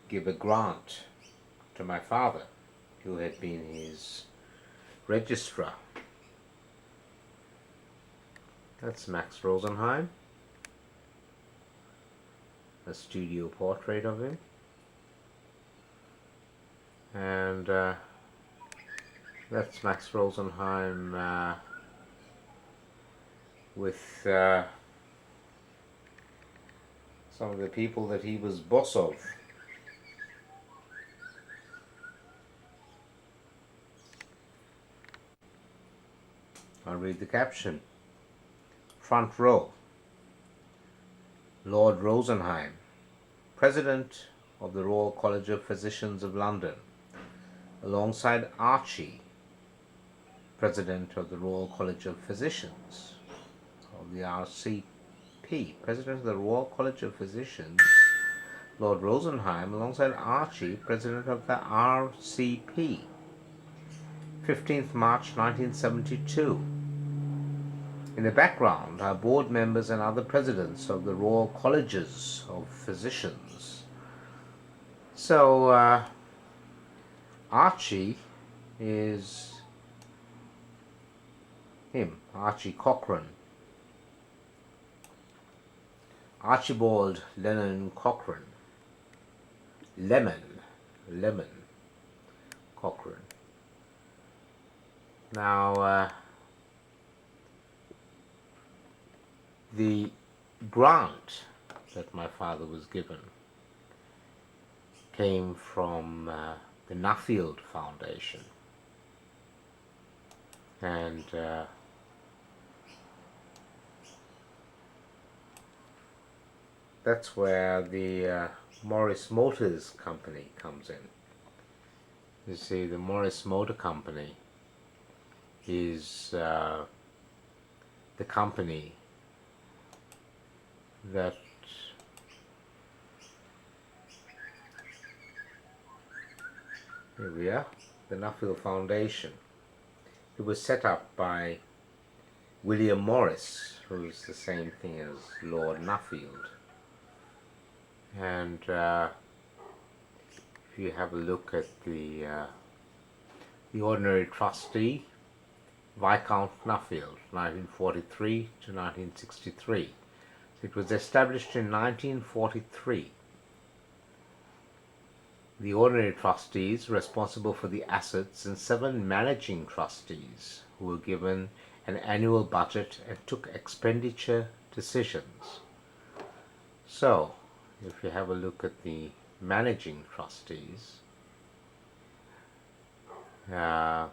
give a grant to my father, who had been his registrar. That's Max Rosenheim, a studio portrait of him. And that's Max Rosenheim with some of the people that he was boss of. I'll read the caption. Front row. Lord Rosenheim, President of the Royal College of Physicians of London, alongside Archie, President of the Royal College of Physicians of the RCP, President of the Royal College of Physicians, Lord Rosenheim, alongside Archie, President of the RCP, 15th March 1972. In the background are board members and other presidents of the Royal Colleges of Physicians. So Archie is him, Archie Cochrane. Archibald Lennon Cochrane. Lemon Cochrane. Now the grant that my father was given came from the Nuffield Foundation, and that's where the Morris Motors Company comes in. You see, the Morris Motor Company is the company that here we are, the Nuffield Foundation. It was set up by William Morris, who's the same thing as Lord Nuffield. And if you have a look at the ordinary trustee, Viscount Nuffield, 1943 to 1963. It was established in 1943. The ordinary trustees responsible for the assets and 7 managing trustees who were given an annual budget and took expenditure decisions. So, if you have a look at the managing trustees, Sir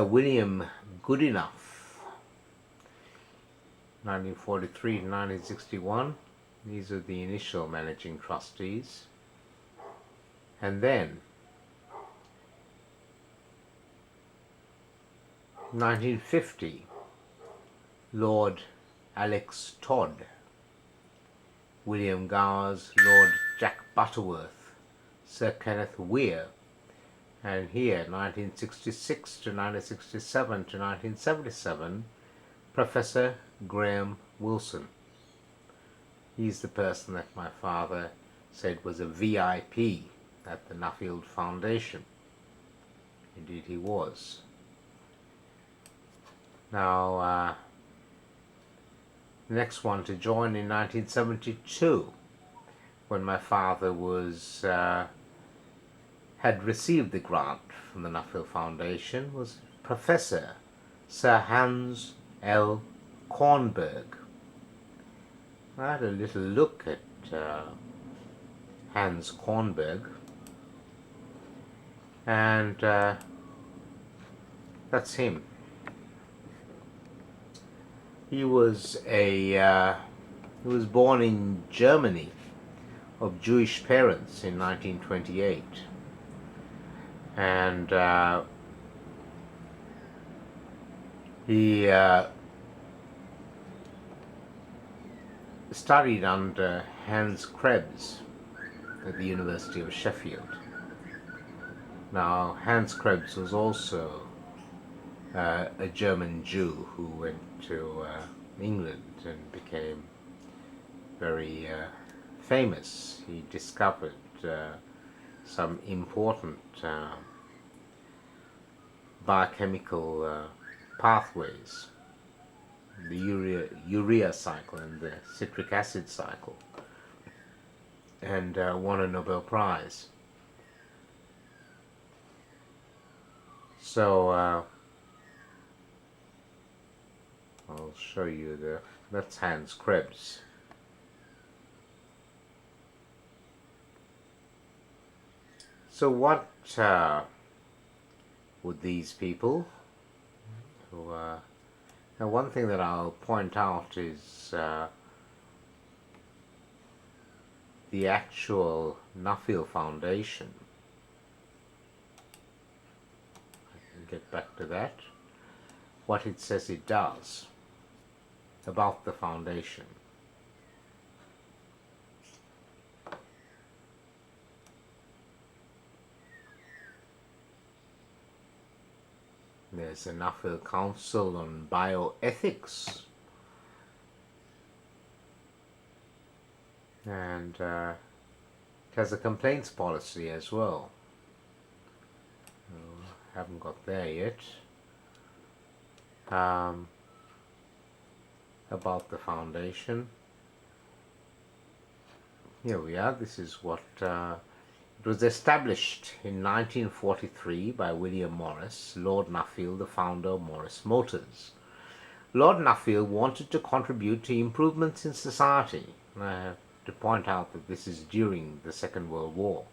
William Goodenough, 1943 to 1961, these are the initial managing trustees. And then 1950, Lord Alex Todd, William Gowers, Lord Jack Butterworth, Sir Kenneth Weir, and here 1966 to 1967 to 1977, Professor Graham Wilson. He's the person that my father said was a VIP at the Nuffield Foundation. Indeed he was. Now the next one to join in 1972, when my father was had received the grant from the Nuffield Foundation, was Professor Sir Hans L. Kornberg. I had a little look at Hans Kornberg, and that's him. He was born in Germany of Jewish parents in 1928, and he studied under Hans Krebs at the University of Sheffield. Now, Hans Krebs was also a German Jew who went to England and became very famous. He discovered some important biochemical pathways, the urea cycle and the citric acid cycle, and won a Nobel Prize. So I'll show you that's Hans Krebs. So what would these people who now one thing that I'll point out is the actual Nuffield Foundation. I can get back to that. What it says it does about the foundation. There's a Nuffield Council on Bioethics, and it has a complaints policy as well. Haven't got there yet. About the foundation. Here we are. This is what it was established in 1943 by William Morris, Lord Nuffield, the founder of Morris Motors. Lord Nuffield wanted to contribute to improvements in society. And I have to point out that this is during the Second World War,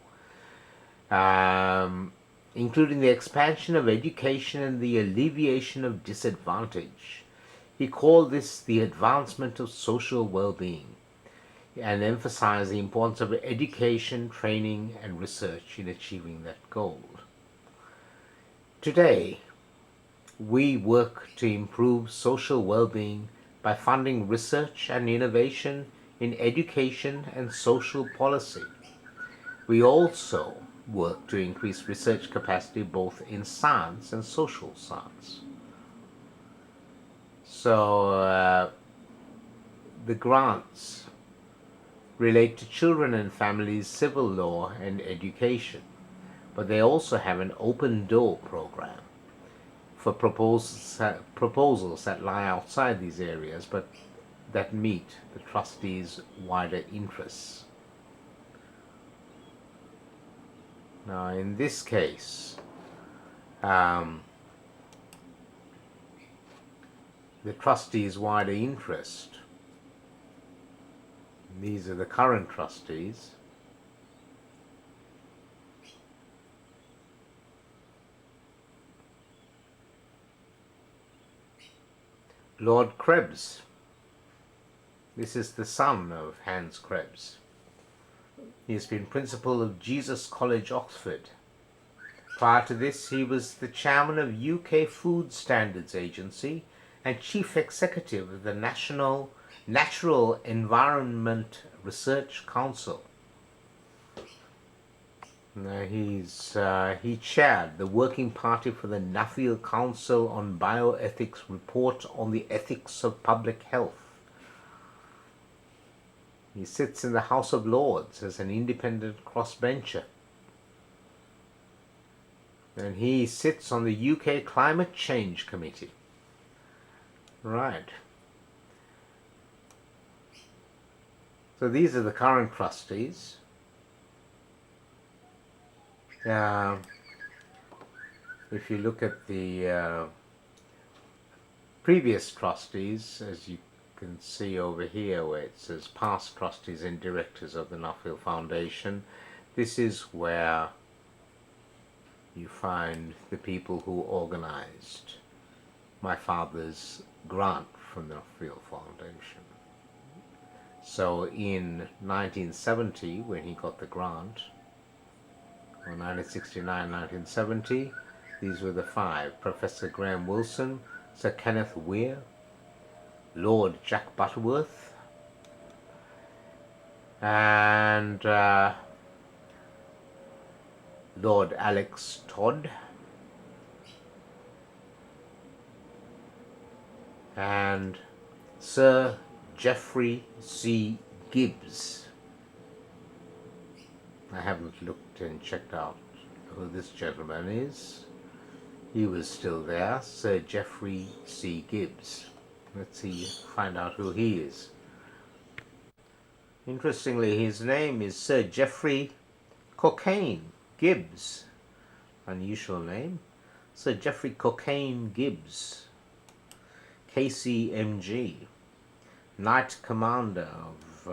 including the expansion of education and the alleviation of disadvantage. He called this the advancement of social well-being, and emphasized the importance of education, training, and research in achieving that goal. Today, we work to improve social well-being by funding research and innovation in education and social policy. We also work to increase research capacity both in science and social science. So the grants relate to children and families, civil law, and education, but they also have an open door program for proposals that lie outside these areas but that meet the trustees' wider interests. Now in this case, the trustees' wider interest, these are the current trustees. Lord Krebs. This is the son of Hans Krebs. He has been principal of Jesus College, Oxford. Prior to this, he was the chairman of UK Food Standards Agency and chief executive of the National Natural Environment Research Council. He chaired the Working Party for the Nuffield Council on Bioethics Report on the Ethics of Public Health. He sits in the House of Lords as an independent crossbencher. And he sits on the UK Climate Change Committee. Right. So these are the current trustees. If you look at the previous trustees, as you can see over here where it says past trustees and directors of the Nuffield Foundation, this is where you find the people who organized my father's grant from the Nuffield Foundation. So in 1970, when he got the grant, or 1969-1970, these were the five: Professor Graham Wilson, Sir Kenneth Weir, Lord Jack Butterworth, and Lord Alex Todd, and Sir Geoffrey C. Gibbs. I haven't looked and checked out who this gentleman is. He was still there, Sir Geoffrey C. Gibbs. Let's find out who he is. Interestingly, his name is Sir Geoffrey Cocaine Gibbs. Unusual name. Sir Geoffrey Cocaine Gibbs, KCMG, Knight Commander of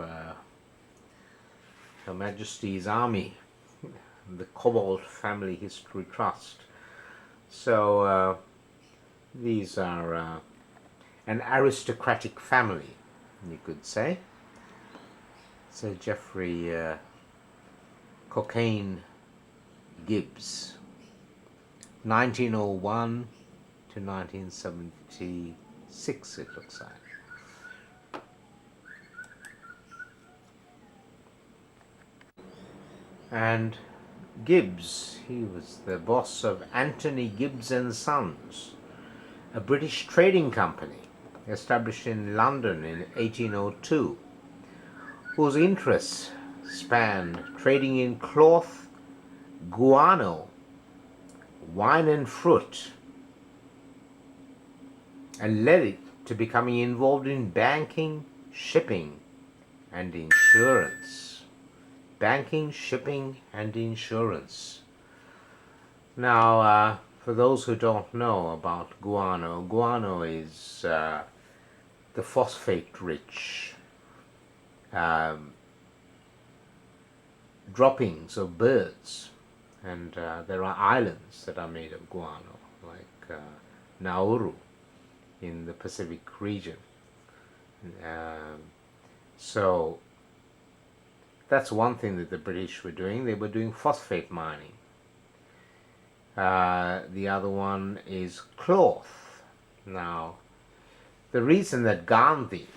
Her Majesty's Army, the Cobalt Family History Trust. So these are an aristocratic family, you could say. Sir Geoffrey Cocaine Gibbs, 1901 to 1976, it looks like. And Gibbs, he was the boss of Anthony Gibbs and Sons, a British trading company established in London in 1802, whose interests spanned trading in cloth, guano, wine and fruit, and led it to becoming involved in banking, shipping, and insurance. Banking, shipping, and insurance. Now, for those who don't know about guano, guano is the phosphate-rich droppings of birds, and there are islands that are made of guano, like Nauru in the Pacific region. So that's one thing that the British were doing. They were doing phosphate mining. The other one is cloth. Now, the reason that Gandhi,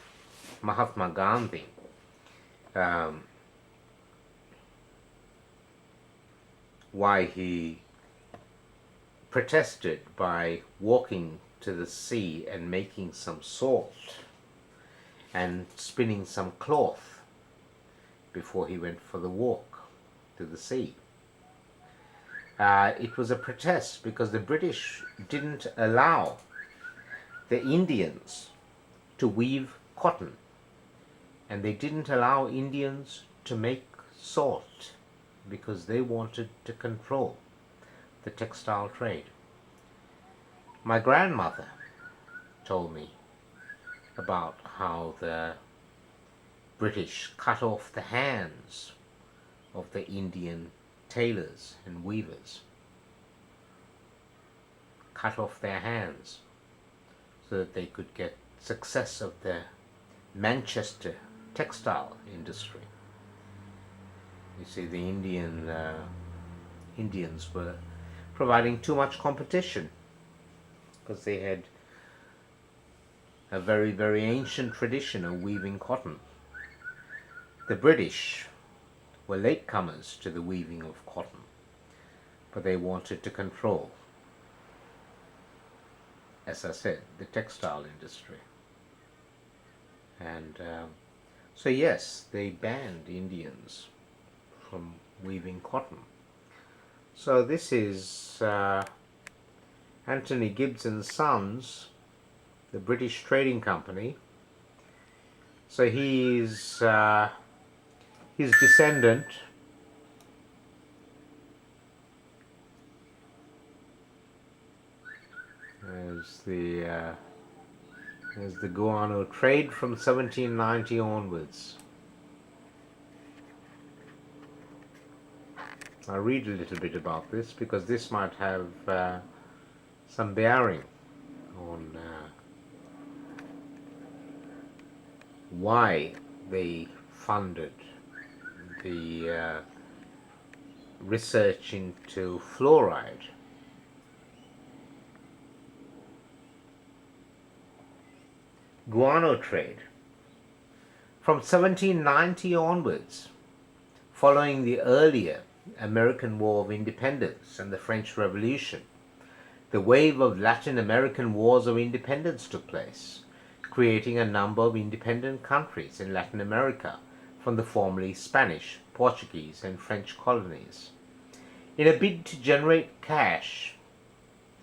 Mahatma Gandhi, why he protested by walking to the sea and making some salt and spinning some cloth before he went for the walk to the sea. It was a protest because the British didn't allow the Indians to weave cotton, and they didn't allow Indians to make salt because they wanted to control the textile trade. My grandmother told me about how the British cut off the hands of the Indian tailors and weavers. Cut off their hands so that they could get success of the Manchester textile industry. You see, the Indians were providing too much competition because they had a very, very ancient tradition of weaving cotton. The British were latecomers to the weaving of cotton, but they wanted to control, as I said, the textile industry. And so yes, they banned Indians from weaving cotton. So this is Anthony Gibbs and Sons, the British trading company. So he's his descendant as the guano trade from 1790 onwards. I'll read a little bit about this because this might have some bearing on why they funded the research into fluoride. Guano trade. From 1790 onwards, following the earlier American War of Independence and the French Revolution, the wave of Latin American wars of independence took place, creating a number of independent countries in Latin America from the formerly Spanish, Portuguese, and French colonies. In a bid to generate cash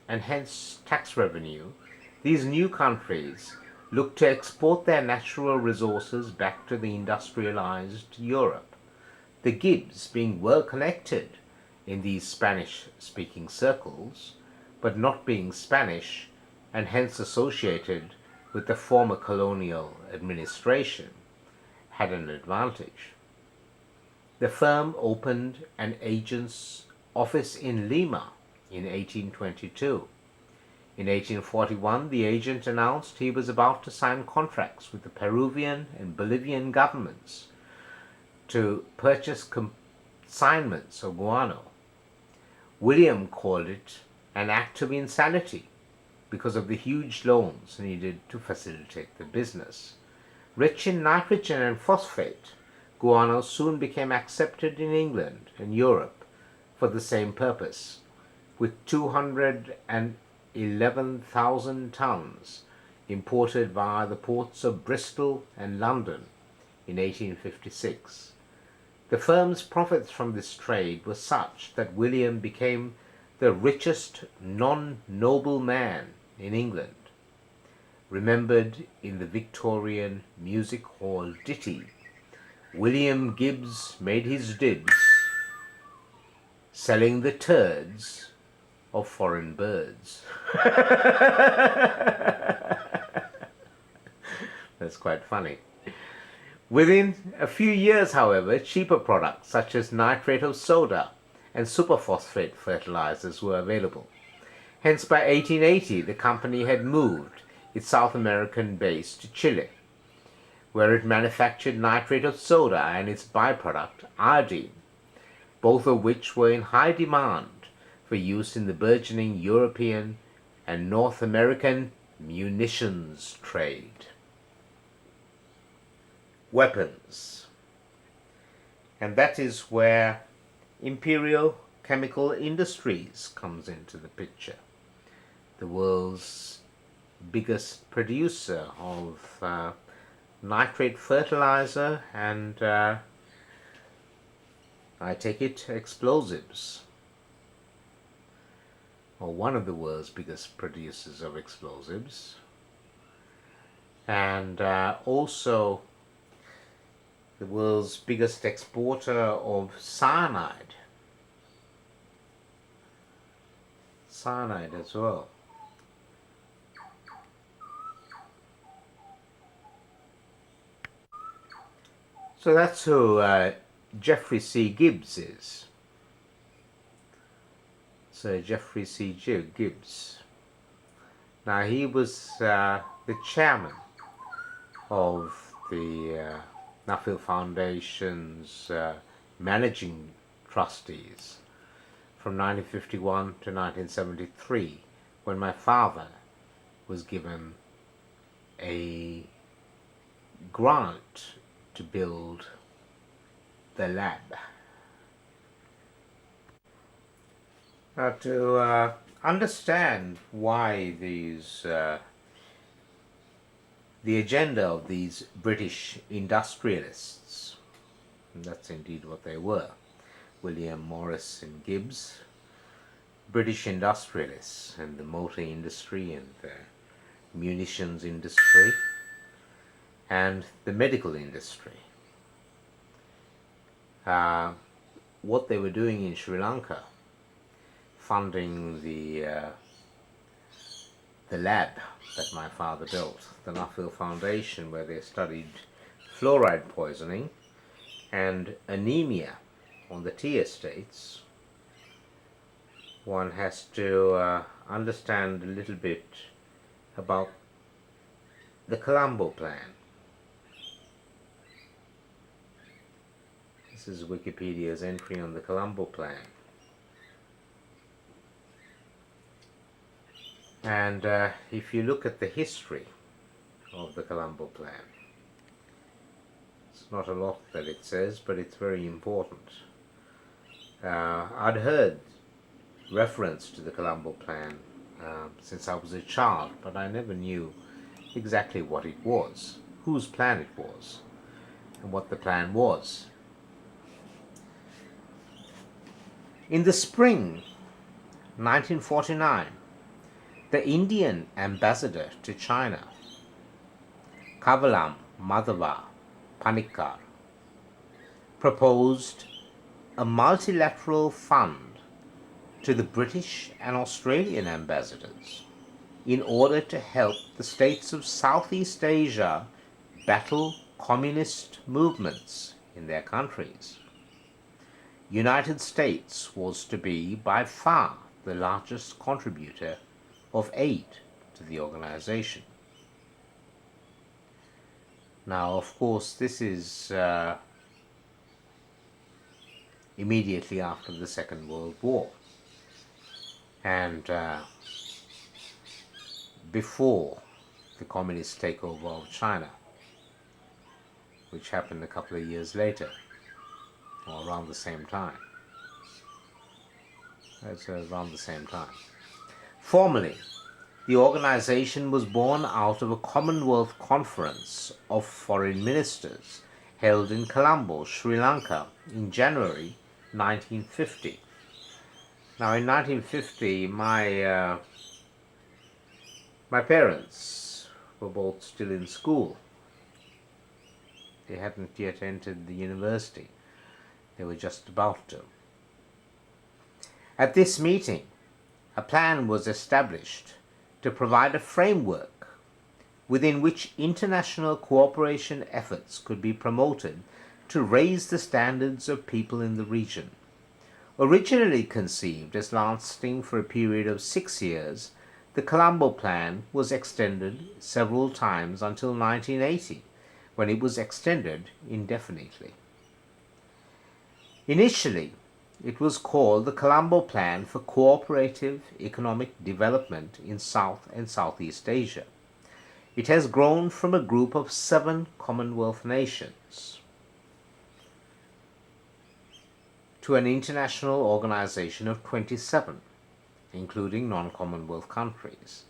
and hence tax revenue, these new countries looked to export their natural resources back to the industrialized Europe. The Gibbs being well connected in these Spanish-speaking circles, but not being Spanish and hence associated with the former colonial administration, had an advantage. The firm opened an agent's office in Lima in 1822. In 1841, the agent announced he was about to sign contracts with the Peruvian and Bolivian governments to purchase consignments of guano. William called it an act of insanity because of the huge loans needed to facilitate the business. Rich in nitrogen and phosphate, guano soon became accepted in England and Europe for the same purpose, with 211,000 tons imported via the ports of Bristol and London in 1856. The firm's profits from this trade were such that William became the richest non-noble man in England, remembered in the Victorian music hall ditty, William Gibbs made his dibs, selling the turds of foreign birds. That's quite funny. Within a few years, however, cheaper products such as nitrate of soda and superphosphate fertilizers were available. Hence, by 1880, the company had moved its South American base to Chile, where it manufactured nitrate of soda and its byproduct, iodine, both of which were in high demand for use in the burgeoning European and North American munitions trade. Weapons. And that is where Imperial Chemical Industries comes into the picture. The world's biggest producer of nitrate fertilizer and I take it explosives, or one of the world's biggest producers of explosives, and also the world's biggest exporter of cyanide as well. So that's who Jeffrey C. Gibbs is. Sir Jeffrey C. Gibbs. Now he was the chairman of the Nuffield Foundation's managing trustees from 1951 to 1973, when my father was given a grant to build the lab. Now, to understand why these the agenda of these British industrialists, and that's indeed what they were, William Morris and Gibbs, British industrialists in the motor industry and the munitions industry and the medical industry. What they were doing in Sri Lanka, funding the lab that my father built, the Nuffield Foundation, where they studied fluoride poisoning and anemia on the tea estates. One has to understand a little bit about the Colombo Plan. This is Wikipedia's entry on the Colombo Plan. And if you look at the history of the Colombo Plan, it's not a lot that it says, but it's very important. I'd heard reference to the Colombo Plan since I was a child, but I never knew exactly what it was, whose plan it was, and what the plan was. In the spring 1949, the Indian ambassador to China, Kavalam Madhava Panikkar, proposed a multilateral fund to the British and Australian ambassadors in order to help the states of Southeast Asia battle communist movements in their countries. United States was to be by far the largest contributor of aid to the organization. Now, of course, this is immediately after the Second World War, and before the communist takeover of China, which happened a couple of years later, or around the same time. That's around the same time. Formally, the organization was born out of a Commonwealth Conference of Foreign Ministers held in Colombo, Sri Lanka, in January 1950. Now, in 1950, my parents were both still in school. They hadn't yet entered the university. They were just about to. At this meeting, a plan was established to provide a framework within which international cooperation efforts could be promoted to raise the standards of people in the region. Originally conceived as lasting for a period of 6 years, the Colombo Plan was extended several times until 1980, when it was extended indefinitely. Initially, it was called the Colombo Plan for Cooperative Economic Development in South and Southeast Asia. It has grown from a group of 7 Commonwealth nations to an international organization of 27, including non-Commonwealth countries.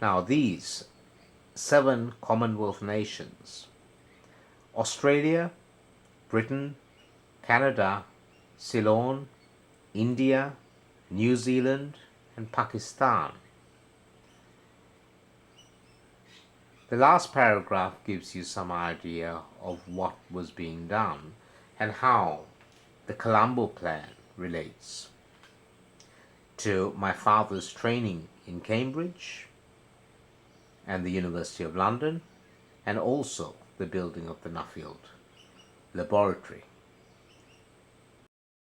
Now, these 7 Commonwealth nations: Australia, Britain, Canada, Ceylon, India, New Zealand, and Pakistan. The last paragraph gives you some idea of what was being done and how the Colombo Plan relates to my father's training in Cambridge and the University of London, and also the building of the Nuffield laboratory